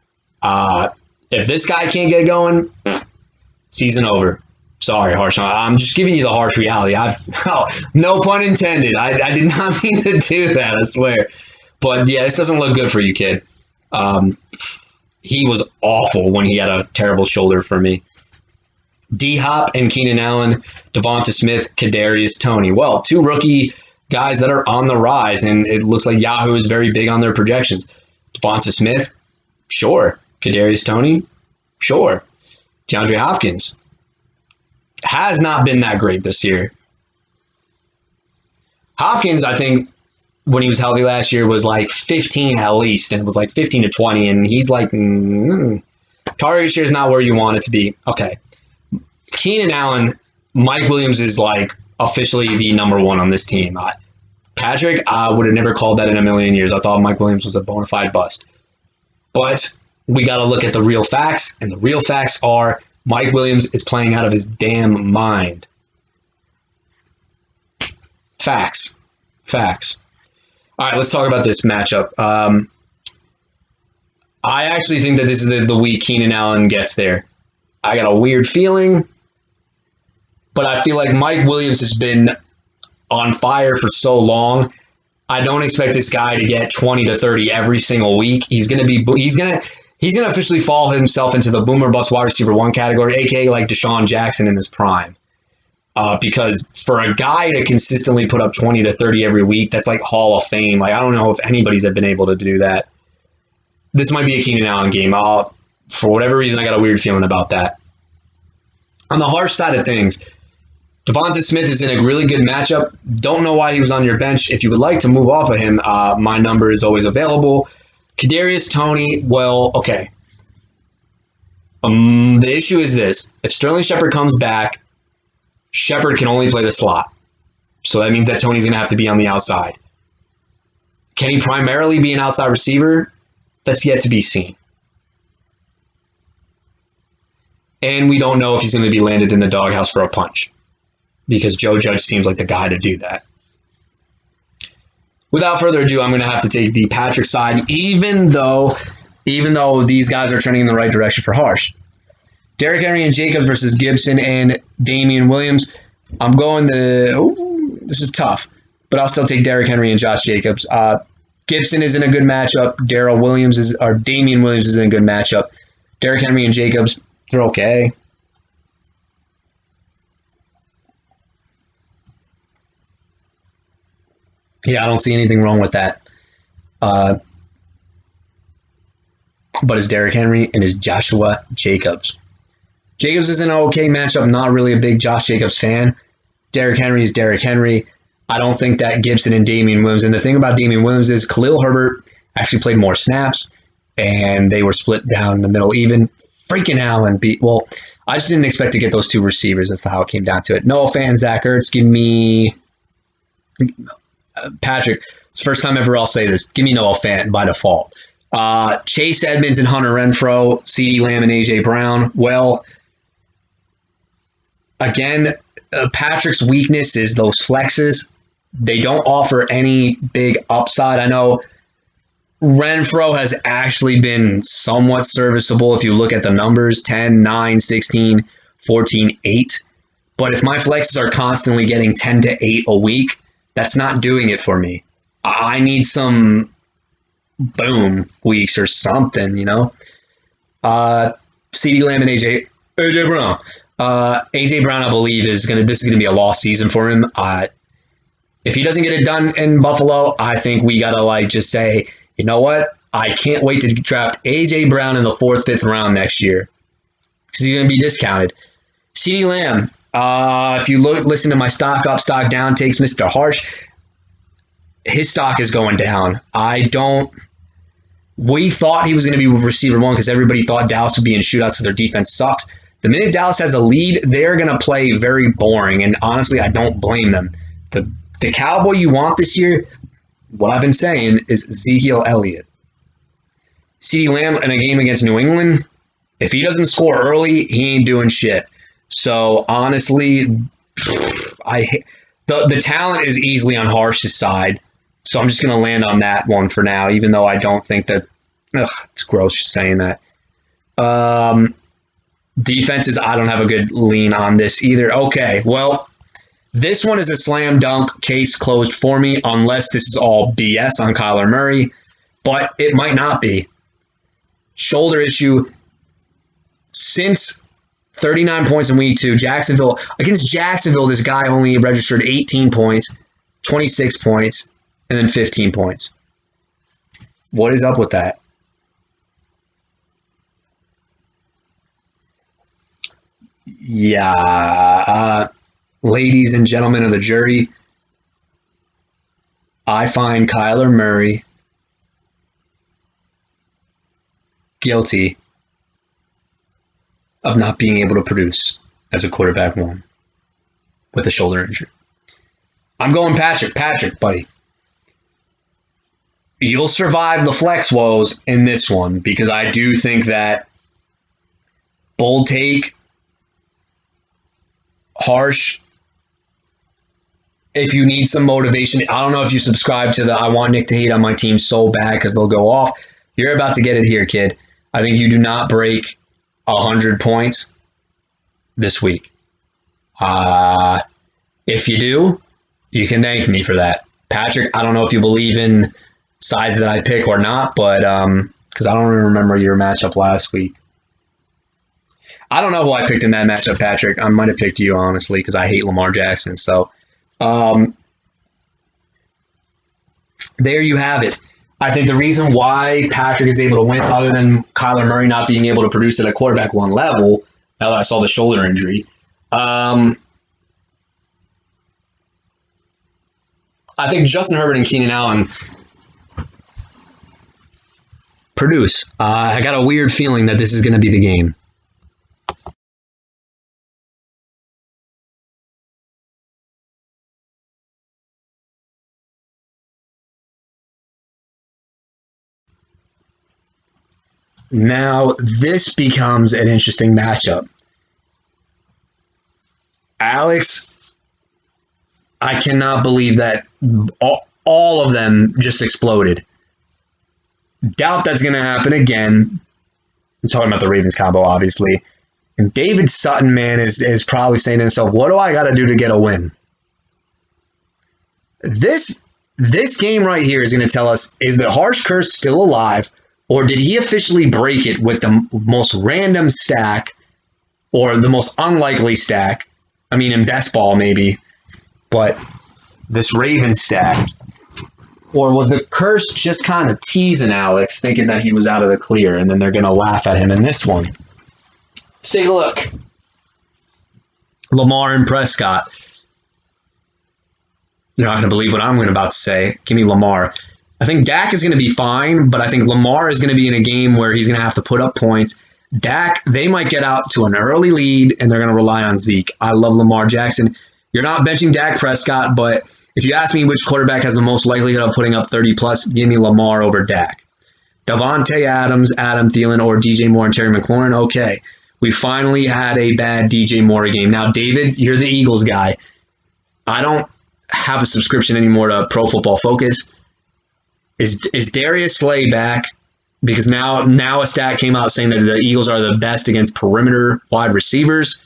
If this guy can't get going, season over. Sorry, Harsh. I'm just giving you the harsh reality. No pun intended. I did not mean to do that, I swear. But yeah, this doesn't look good for you, kid. He was awful when he had a terrible shoulder for me. D-Hop and Keenan Allen, Devonta Smith, Kadarius Toney. Well, two rookie guys that are on the rise, and it looks like Yahoo is very big on their projections. Devonta Smith, sure. Kadarius Toney, sure. DeAndre Hopkins has not been that great this year. Hopkins, I think, when he was healthy last year, was like 15 at least, and it was like 15 to 20, and he's like, target share is not where you want it to be. Okay. Keenan Allen, Mike Williams is like officially the number one on this team. Patrick, I would have never called that in a million years. I thought Mike Williams was a bona fide bust. But we got to look at the real facts, and the real facts are Mike Williams is playing out of his damn mind. Facts. All right, let's talk about this matchup. I actually think that this is the week Keenan Allen gets there. I got a weird feeling, but I feel like Mike Williams has been on fire for so long. I don't expect this guy to get 20 to 30 every single week. He's gonna officially fall himself into the boomer bust wide receiver one category, aka like Deshaun Jackson in his prime. Because for a guy to consistently put up 20 to 30 every week, that's like Hall of Fame. Like, I don't know if anybody's been able to do that. This might be a Keenan Allen game. For whatever reason, I got a weird feeling about that. On the harsh side of things, Devonta Smith is in a really good matchup. Don't know why he was on your bench. If you would like to move off of him, my number is always available. Kadarius Toney, well, okay. The issue is this. If Sterling Shepard comes back, Shepard can only play the slot. So that means that Toney's going to have to be on the outside. Can he primarily be an outside receiver? That's yet to be seen. And we don't know if he's going to be landed in the doghouse for a punch, because Joe Judge seems like the guy to do that. Without further ado, I'm going to have to take the Patrick side, even though these guys are trending in the right direction for Harsh. Derrick Henry and Jacobs versus Gibson and Damian Williams. I'm going this is tough, but I'll still take Derrick Henry and Josh Jacobs. Gibson is in a good matchup. Damian Williams is in a good matchup. Derrick Henry and Jacobs, they're okay. Yeah, I don't see anything wrong with that. But it's Derrick Henry and it's Joshua Jacobs. Jacobs is an okay matchup. Not really a big Josh Jacobs fan. Derrick Henry is Derrick Henry. I don't think that Gibson and Damian Williams. And the thing about Damian Williams is Khalil Herbert actually played more snaps, and they were split down the middle. Even freaking Allen beat. Well, I just didn't expect to get those two receivers. That's how it came down to it. Noah fan, Zach Ertz. Give me Patrick. It's the first time ever I'll say this. Give me Noah Fant by default. Chase Edmonds and Hunter Renfrow, CeeDee Lamb and A.J. Brown. Well, again, Patrick's weakness is those flexes. They don't offer any big upside. I know Renfrow has actually been somewhat serviceable if you look at the numbers, 10, 9, 16, 14, 8. But if my flexes are constantly getting 10 to 8 a week, that's not doing it for me. I need some boom weeks or something, you know. CeeDee Lamb and AJ Brown. AJ Brown, I believe, this is gonna be a lost season for him. If he doesn't get it done in Buffalo, I think we gotta just say, you know what? I can't wait to draft AJ Brown in the 4th, 5th round next year because he's gonna be discounted. CeeDee Lamb. If you listen to my stock up, stock down takes, Mr. Harsh, his stock is going down. We thought he was going to be receiver 1 because everybody thought Dallas would be in shootouts because their defense sucks. The minute Dallas has a lead, they're going to play very boring, and honestly, I don't blame them. The cowboy you want this year, what I've been saying, is Ezekiel Elliott. CeeDee Lamb in a game against New England, if he doesn't score early, he ain't doing shit. So honestly, the talent is easily on Harsh's side. So I'm just going to land on that one for now, even though I don't think that it's gross just saying that. Defenses, I don't have a good lean on this either. Okay, well, this one is a slam dunk, case closed for me, unless this is all BS on Kyler Murray, but it might not be. Shoulder issue since 39 points in week 2. Jacksonville, against Jacksonville, this guy only registered 18 points, 26 points, and then 15 points. What is up with that? Yeah. Ladies and gentlemen of the jury, I find Kyler Murray guilty of not being able to produce as a quarterback 1 with a shoulder injury. I'm going Patrick. Patrick, buddy. You'll survive the flex woes in this one because I do think that bold take, Harsh, if you need some motivation, I don't know if you subscribe to the I want Nick to hate on my team so bad because they'll go off. You're about to get it here, kid. I think you do not break 100 points this week. If you do, you can thank me for that. Patrick, I don't know if you believe in sides that I pick or not, but because I don't even remember your matchup last week. I don't know who I picked in that matchup, Patrick. I might have picked you, honestly, because I hate Lamar Jackson. So there you have it. I think the reason why Patrick is able to win, other than Kyler Murray not being able to produce at a quarterback 1 level, now that I saw the shoulder injury, I think Justin Herbert and Keenan Allen produce. I got a weird feeling that this is going to be the game. Now, this becomes an interesting matchup. Alex, I cannot believe that all of them just exploded. Doubt that's going to happen again. I'm talking about the Ravens combo, obviously. And David Sutton, man, is probably saying to himself, what do I got to do to get a win? This game right here is going to tell us, is the Harsh Curse still alive? Or did he officially break it with the most random stack or the most unlikely stack? I mean, in best ball, maybe. But this Raven stack. Or was the curse just kind of teasing Alex, thinking that he was out of the clear, and then they're going to laugh at him in this one? Let's take a look. Lamar and Prescott. You're not going to believe what I'm about to say. Give me Lamar. I think Dak is going to be fine, but I think Lamar is going to be in a game where he's going to have to put up points. Dak, they might get out to an early lead, and they're going to rely on Zeke. I love Lamar Jackson. You're not benching Dak Prescott, but if you ask me which quarterback has the most likelihood of putting up 30-plus, give me Lamar over Dak. Davante Adams, Adam Thielen, or DJ Moore and Terry McLaurin, okay. We finally had a bad DJ Moore game. Now, David, you're the Eagles guy. I don't have a subscription anymore to Pro Football Focus. Is Darius Slay back? Because now a stat came out saying that the Eagles are the best against perimeter wide receivers.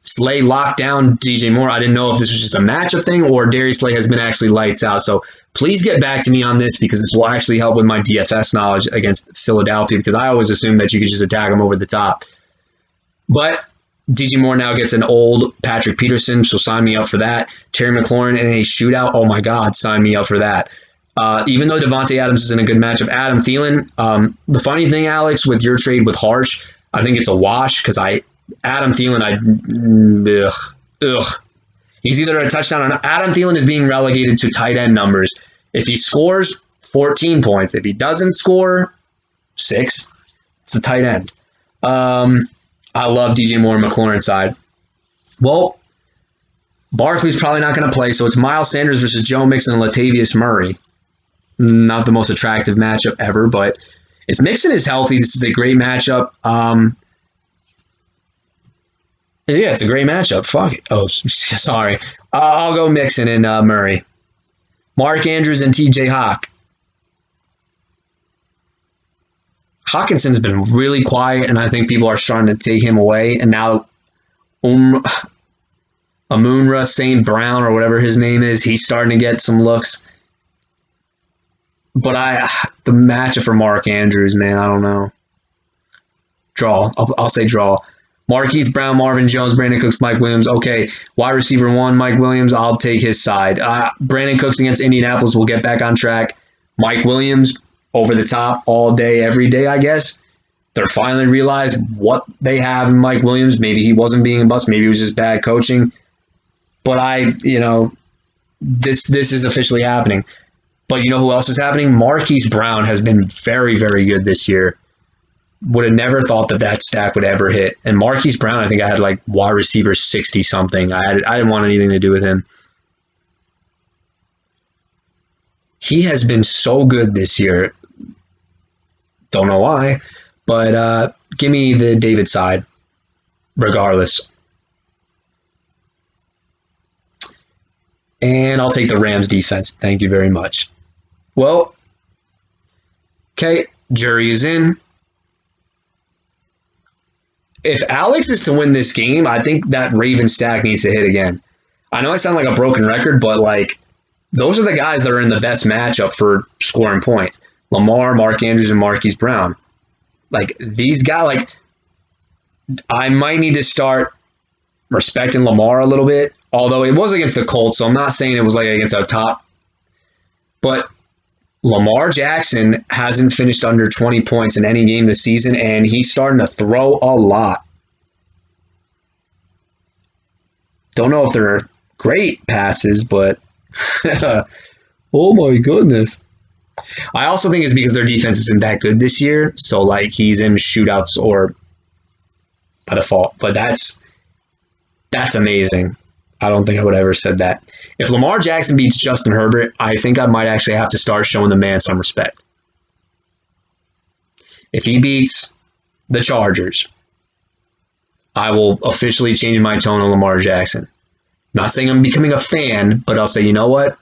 Slay locked down DJ Moore. I didn't know if this was just a matchup thing or Darius Slay has been actually lights out. So please get back to me on this because this will actually help with my DFS knowledge against Philadelphia because I always assumed that you could just attack them over the top. But DJ Moore now gets an old Patrick Peterson, so sign me up for that. Terry McLaurin in a shootout, oh my God, sign me up for that. Even though Davante Adams is in a good matchup, Adam Thielen, the funny thing, Alex, with your trade with Harsh, I think it's a wash because Adam Thielen, he's either a touchdown or Adam Thielen is being relegated to tight end numbers. If he scores, 14 points. If he doesn't score, 6. It's the tight end. I love DJ Moore and McLaurin side. Well, Barkley's probably not going to play, so it's Miles Sanders versus Joe Mixon and Latavius Murray. Not the most attractive matchup ever, but if Mixon is healthy, this is a great matchup. Yeah, it's a great matchup. Fuck it. Oh, sorry. I'll go Mixon and Murray. Mark Andrews and TJ Hawk. Hawkinson's been really quiet, and I think people are starting to take him away. And now Amunra St. Brown, or whatever his name is, he's starting to get some looks. But the matchup for Mark Andrews, man, I don't know. Draw. I'll say draw. Marquise Brown, Marvin Jones, Brandon Cooks, Mike Williams. Okay, wide receiver 1, Mike Williams. I'll take his side. Brandon Cooks against Indianapolis will get back on track. Mike Williams, over the top all day, every day, I guess. They're finally realized what they have in Mike Williams. Maybe he wasn't being a bust. Maybe it was just bad coaching. But this is officially happening. But you know who else is happening? Marquise Brown has been very, very good this year. Would have never thought that stack would ever hit. And Marquise Brown, I think I had like wide receiver 60-something. I didn't want anything to do with him. He has been so good this year. Don't know why. But give me the David side, regardless. And I'll take the Rams defense. Thank you very much. Well, okay, jury is in. If Alex is to win this game, I think that Ravens stack needs to hit again. I know I sound like a broken record, but those are the guys that are in the best matchup for scoring points. Lamar, Mark Andrews, and Marquise Brown. These guys, I might need to start respecting Lamar a little bit, although it was against the Colts, so I'm not saying it was against a top. But Lamar Jackson hasn't finished under 20 points in any game this season, and he's starting to throw a lot. Don't know if they're great passes, but oh my goodness. I also think it's because their defense isn't that good this year, so he's in shootouts or by default. But that's amazing. I don't think I would have ever said that. If Lamar Jackson beats Justin Herbert, I think I might actually have to start showing the man some respect. If he beats the Chargers, I will officially change my tone on Lamar Jackson. Not saying I'm becoming a fan, but I'll say, you know what?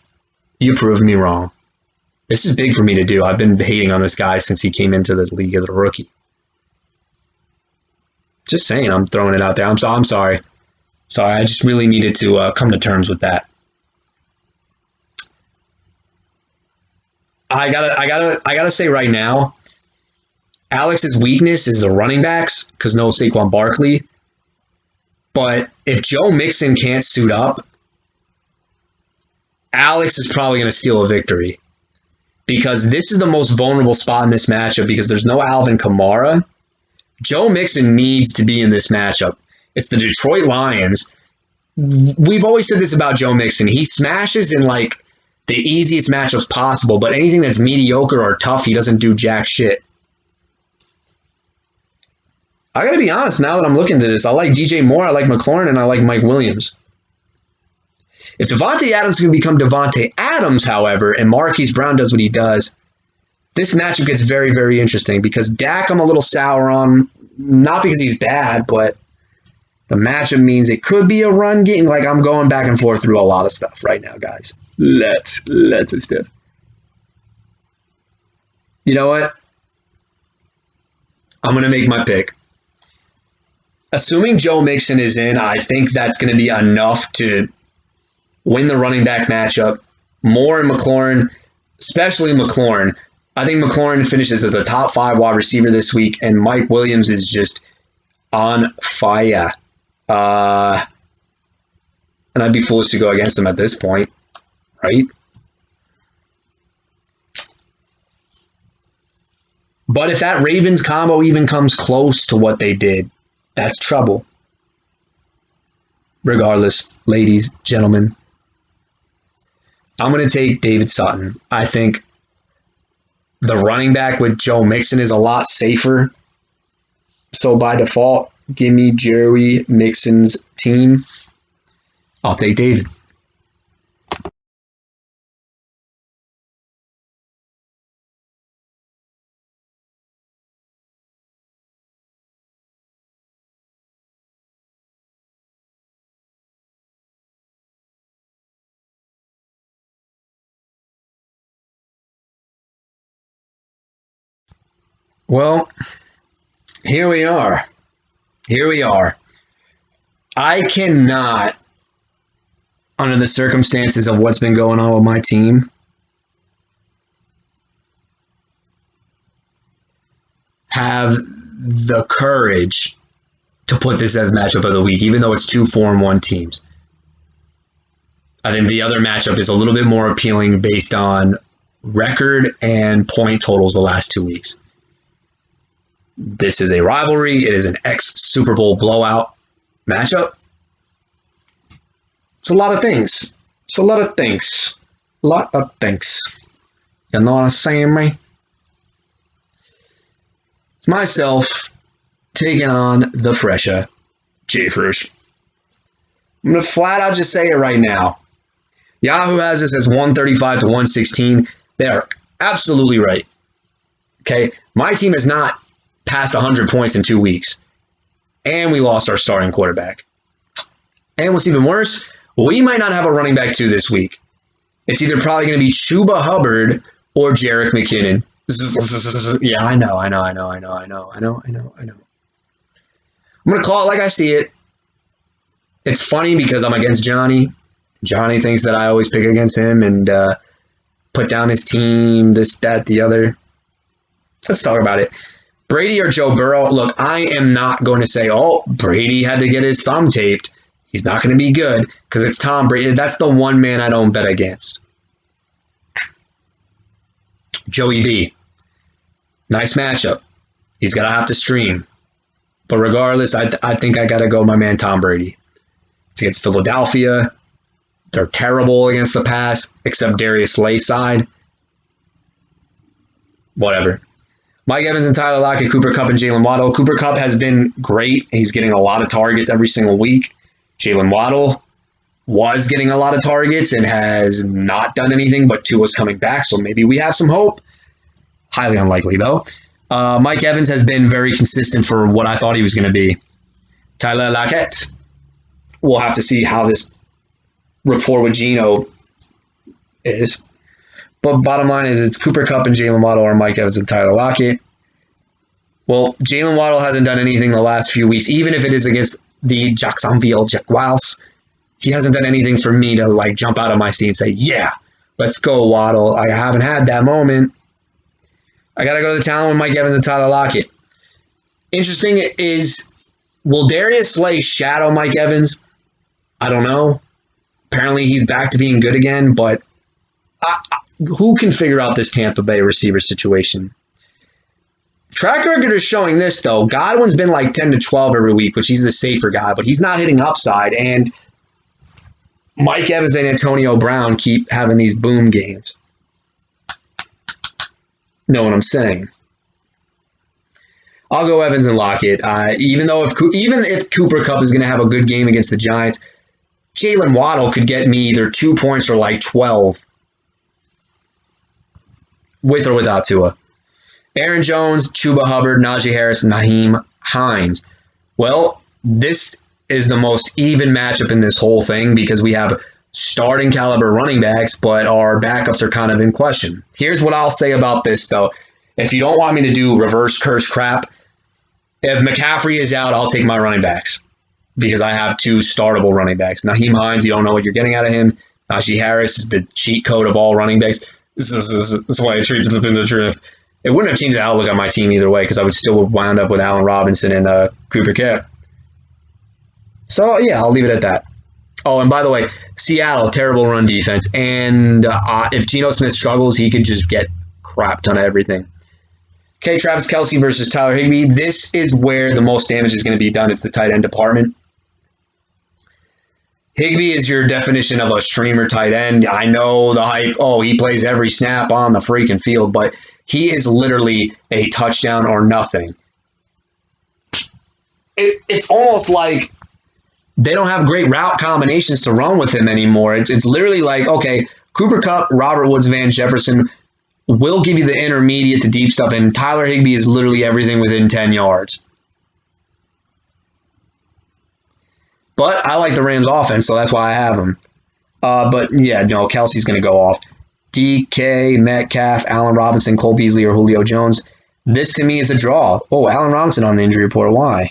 You proved me wrong. This is big for me to do. I've been hating on this guy since he came into the league as a rookie. Just saying, I'm throwing it out there. I'm sorry. Sorry, I just really needed to come to terms with that. I gotta say right now, Alex's weakness is the running backs because no Saquon Barkley. But if Joe Mixon can't suit up, Alex is probably going to steal a victory because this is the most vulnerable spot in this matchup because there's no Alvin Kamara. Joe Mixon needs to be in this matchup. It's the Detroit Lions. we've always said this about Joe Mixon. He smashes in like the easiest matchups possible, but anything that's mediocre or tough, he doesn't do jack shit. I got to be honest, now that I'm looking at this, I like DJ Moore, I like McLaurin, and I like Mike Williams. If Devontae Adams can become Devontae Adams, however, and Marquise Brown does what he does, this matchup gets very, very interesting because Dak I'm a little sour on, not because he's bad, but the matchup means it could be a run game. Like, I'm going back and forth through a lot of stuff right now, guys. Let's stuff. You know what? I'm going to make my pick. Assuming Joe Mixon is in, I think that's going to be enough to win the running back matchup. Moore and McLaurin, especially McLaurin. I think McLaurin finishes as a top 5 wide receiver this week, and Mike Williams is just on fire. And I'd be foolish to go against him at this point, right? But if that Ravens combo even comes close to what they did, that's trouble. Regardless, ladies, gentlemen, I'm going to take David Sutton. I think the running back with Joe Mixon is a lot safer. So by default, give me Joey Mixon's team. I'll take David. Well, here we are. I cannot, under the circumstances of what's been going on with my team, have the courage to put this as matchup of the week, even though it's 2 4-1 teams. I think the other matchup is a little bit more appealing based on record and point totals the last 2 weeks. This is a rivalry. It is an ex-Super Bowl blowout matchup. It's a lot of things. You know what I'm saying, man? It's myself taking on the fresher J-Frush. I'm going to flat out just say it right now. Yahoo has this as 135 to 116. They are absolutely right. Okay? My team has not passed 100 points in 2 weeks. And we lost our starting quarterback. And what's even worse, we might not have a running back 2 this week. It's either probably going to be Chuba Hubbard or Jerick McKinnon. Yeah, I know. I'm going to call it like I see it. It's funny because I'm against Johnny. Johnny thinks that I always pick against him and put down his team, this, that, the other. Let's talk about it. Brady or Joe Burrow? Look, I am not going to say, oh, Brady had to get his thumb taped. He's not going to be good because it's Tom Brady. That's the one man I don't bet against. Joey B. Nice matchup. He's going to have to stream. But regardless, I think I got to go my man Tom Brady. It's against Philadelphia. They're terrible against the pass, except Darius Slay's side. Whatever. Mike Evans and Tyler Lockett, Cooper Kupp and Jalen Waddle. Cooper Kupp has been great. He's getting a lot of targets every single week. Jalen Waddle was getting a lot of targets and has not done anything, but Tua's coming back, so maybe we have some hope. Highly unlikely, though. Mike Evans has been very consistent for what I thought he was going to be. Tyler Lockett, we'll have to see how this rapport with Geno is. But bottom line is it's Cooper Kupp and Jalen Waddle or Mike Evans and Tyler Lockett. Well, Jalen Waddle hasn't done anything the last few weeks, even if it is against the Jacksonville Jaguars. He hasn't done anything for me to like jump out of my seat and say, yeah, let's go, Waddle. I haven't had that moment. I got to go to the town with Mike Evans and Tyler Lockett. Interesting is, will Darius Slay shadow Mike Evans? I don't know. Apparently he's back to being good again, but who can figure out this Tampa Bay receiver situation? Track record is showing this, though. Godwin's been like 10 to 12 every week, which he's the safer guy, but he's not hitting upside. And Mike Evans and Antonio Brown keep having these boom games. Know what I'm saying? I'll go Evans and Lockett. Even if Cooper Kupp is going to have a good game against the Giants, Jalen Waddle could get me either 2 points or like 12, with or without Tua. Aaron Jones, Chuba Hubbard, Najee Harris, Naheem Hines. Well, this is the most even matchup in this whole thing because we have starting caliber running backs, but our backups are kind of in question. Here's what I'll say about this, though. If you don't want me to do reverse curse crap, if McCaffrey is out, I'll take my running backs because I have 2 startable running backs. Naheem Hines, you don't know what you're getting out of him. Najee Harris is the cheat code of all running backs. This is why I treated them in the drift. It wouldn't have changed the outlook on my team either way because I would still wound up with Allen Robinson and Cooper Kupp. So, yeah, I'll leave it at that. Oh, and by the way, Seattle, terrible run defense. And if Geno Smith struggles, he could just get crap ton of everything. Okay, Travis Kelce versus Tyler Higbee. This is where the most damage is going to be done. It's the tight end department. Higbee is your definition of a streamer tight end. I know the hype. Oh, he plays every snap on the freaking field, but he is literally a touchdown or nothing. It's almost like they don't have great route combinations to run with him anymore. It's literally like, okay, Cooper Kupp, Robert Woods, Van Jefferson will give you the intermediate to deep stuff, and Tyler Higbee is literally everything within 10 yards. But I like the Rams offense, so that's why I have him. But yeah, no, Kelsey's going to go off. DK, Metcalf, Allen Robinson, Cole Beasley, or Julio Jones. This to me is a draw. Oh, Allen Robinson on the injury report. Why?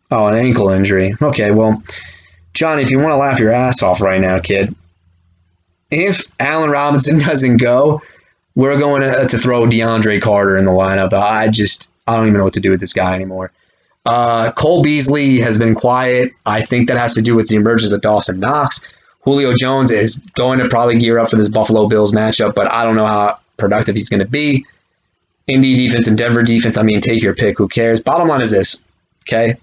Oh, an ankle injury. Okay, well, Johnny, if you want to laugh your ass off right now, kid, if Allen Robinson doesn't go, we're going to throw DeAndre Carter in the lineup. I don't even know what to do with this guy anymore. Cole Beasley has been quiet. I think that has to do with the emergence of Dawson Knox. Julio Jones is going to probably gear up for this Buffalo Bills matchup, but I don't know how productive he's going to be. Indy defense and Denver defense, I mean, take your pick. Who cares? Bottom line is this, okay?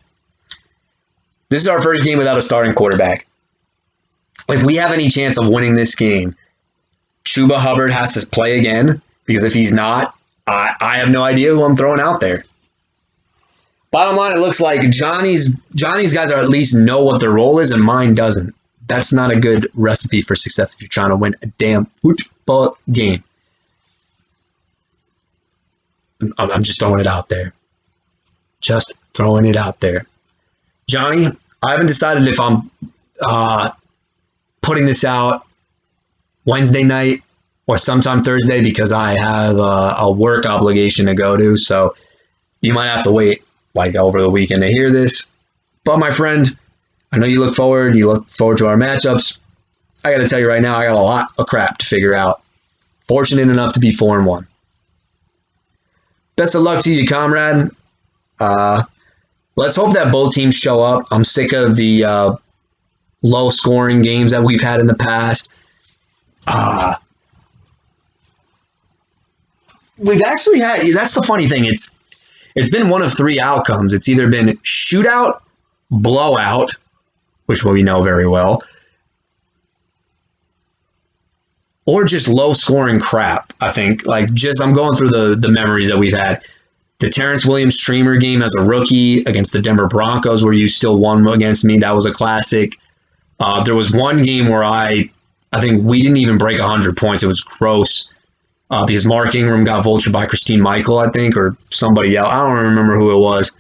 This is our first game without a starting quarterback. If we have any chance of winning this game, Chuba Hubbard has to play again, because if he's not, I have no idea who I'm throwing out there. Bottom line, it looks like Johnny's guys are at least know what their role is, and mine doesn't. That's not a good recipe for success if you're trying to win a damn football game. I'm just throwing it out there. Just throwing it out there. Johnny, I haven't decided if I'm putting this out Wednesday night or sometime Thursday because I have a work obligation to go to. So you might have to wait like over the weekend to hear this. But my friend, I know you look forward to our matchups. I got to tell you right now, I got a lot of crap to figure out. Fortunate enough to be 4-1. Best of luck to you, comrade. Let's hope that both teams show up. I'm sick of the low-scoring games that we've had in the past. We've actually had, that's the funny thing, it's been one of 3 outcomes. It's either been shootout, blowout, which we know very well, or just low-scoring crap, I think. I'm going through the memories that we've had. The Terrence Williams streamer game as a rookie against the Denver Broncos where you still won against me. That was a classic. There was one game where I think we didn't even break 100 points. It was gross because Mark Ingram got vultured by Christine Michael, I think, or somebody else. I don't remember who it was.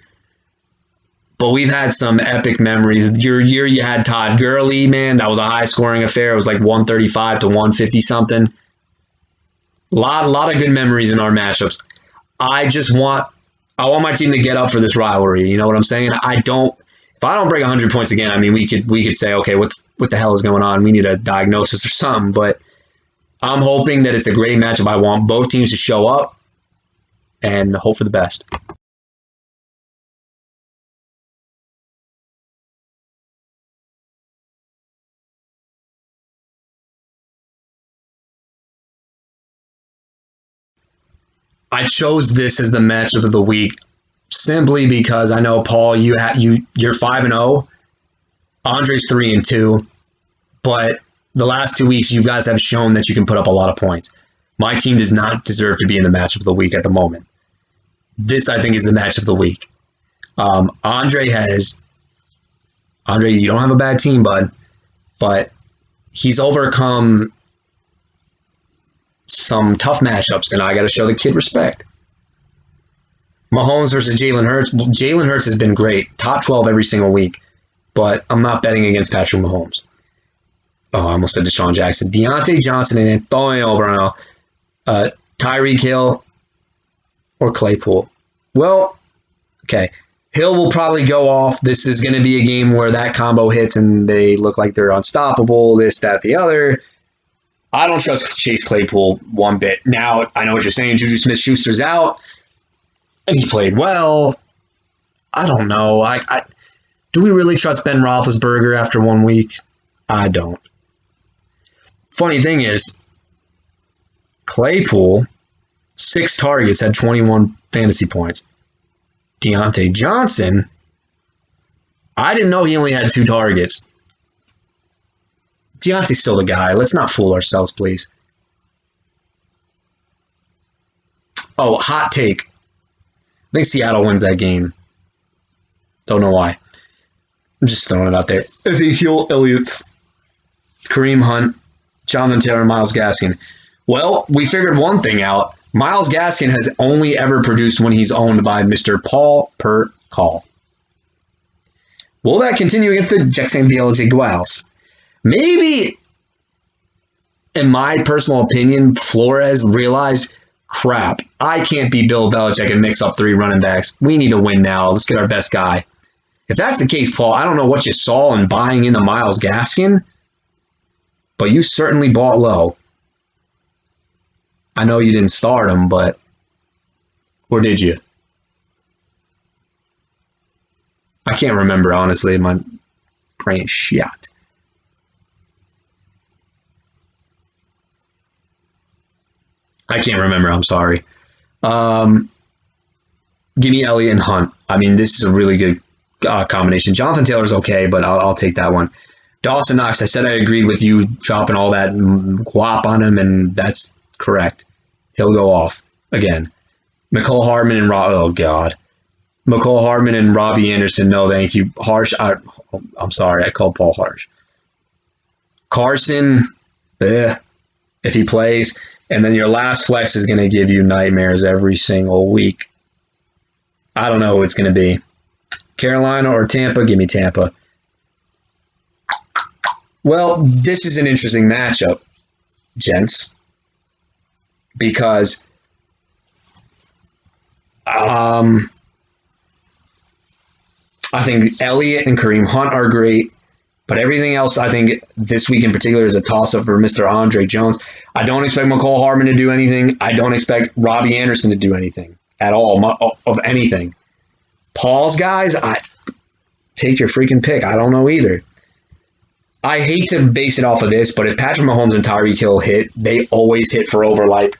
But we've had some epic memories. Your year you had Todd Gurley, man. That was a high-scoring affair. It was like 135 to 150 something. A lot of good memories in our matchups. I want my team to get up for this rivalry. You know what I'm saying? If I don't break 100 points again, I mean, we could say, okay, what the hell is going on? We need a diagnosis or something. But I'm hoping that it's a great matchup. I want both teams to show up and hope for the best. I chose this as the matchup of the week simply because I know, Paul, you're 5-0. Andre's 3-2. But the last 2 weeks, you guys have shown that you can put up a lot of points. My team does not deserve to be in the match of the week at the moment. This, I think, is the match of the week. Andre, you don't have a bad team, bud, but he's overcome some tough matchups, and I got to show the kid respect. Mahomes versus Jalen Hurts. Jalen Hurts has been great, top 12 every single week, but I'm not betting against Patrick Mahomes. Oh, I almost said Deshaun Jackson. Deontay Johnson and Antonio Brown, Tyreek Hill, or Claypool. Well, okay. Hill will probably go off. This is going to be a game where that combo hits and they look like they're unstoppable, this, that, the other. I don't trust Chase Claypool one bit. Now, I know what you're saying. Juju Smith-Schuster's out, and he played well. I don't know. Do we really trust Ben Roethlisberger after 1 week? I don't. Funny thing is, Claypool, 6 targets, had 21 fantasy points. Deontay Johnson, I didn't know he only had 2 targets. Deontay's still the guy. Let's not fool ourselves, please. Oh, hot take. I think Seattle wins that game. Don't know why. I'm just throwing it out there. Ezekiel Elliott, Kareem Hunt, Jonathan Taylor, Myles Gaskin. Well, we figured one thing out. Myles Gaskin has only ever produced when he's owned by Mr. Paul per call. Will that continue against the Jacksonville Jaguars? Maybe, in my personal opinion, Flores realized, crap, I can't be Bill Belichick and mix up 3 running backs. We need to win now. Let's get our best guy. If that's the case, Paul, I don't know what you saw in buying into Myles Gaskin, but you certainly bought low. I know you didn't start him, but or did you? I can't remember, honestly. My brain is shot. I can't remember. I'm sorry. Give me Elliott and Hunt. I mean, this is a really good combination. Jonathan Taylor's okay, but I'll take that one. Dawson Knox, I said I agreed with you dropping all that guap on him, and that's correct. He'll go off again. McCole Hardman and McCole Hardman and Robbie Anderson, no thank you. Harsh, I'm sorry, I called Paul Harsh. Carson, if he plays. And then your last flex is going to give you nightmares every single week. I don't know who it's going to be. Carolina or Tampa? Give me Tampa. Well, this is an interesting matchup, gents, because I think Elliott and Kareem Hunt are great, but everything else, I think this week in particular is a toss-up for Mr. Andre Jones. I don't expect McCole Hardman to do anything. I don't expect Robbie Anderson to do anything at all, of anything. Paul's guys, take your freaking pick. I don't know either. I hate to base it off of this, but if Patrick Mahomes and Tyreek Hill hit, they always hit for over like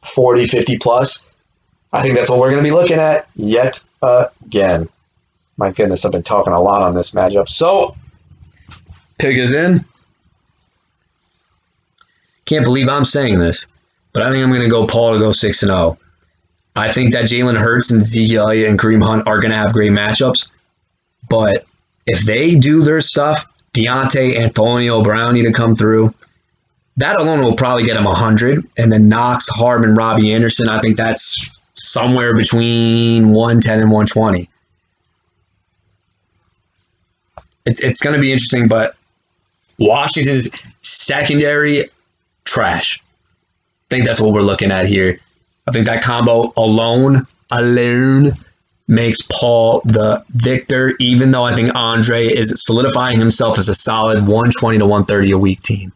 40, 50 plus. I think that's what we're going to be looking at yet again. My goodness, I've been talking a lot on this matchup. So, pick is in. Can't believe I'm saying this, but I think I'm going to go Paul to go 6-0. I think that Jalen Hurts and Ezekiel Elliott and Kareem Hunt are going to have great matchups, but if they do their stuff, Deontay, Antonio Brown need to come through. That alone will probably get him 100, and then Knox, Hardman, Robbie Anderson, I think that's somewhere between 110 and 120. It's going to be interesting, but Washington's secondary, trash. I think that's what we're looking at here. I think that combo alone makes Paul the victor, even though I think Andre is solidifying himself as a solid 120 to 130 a week team.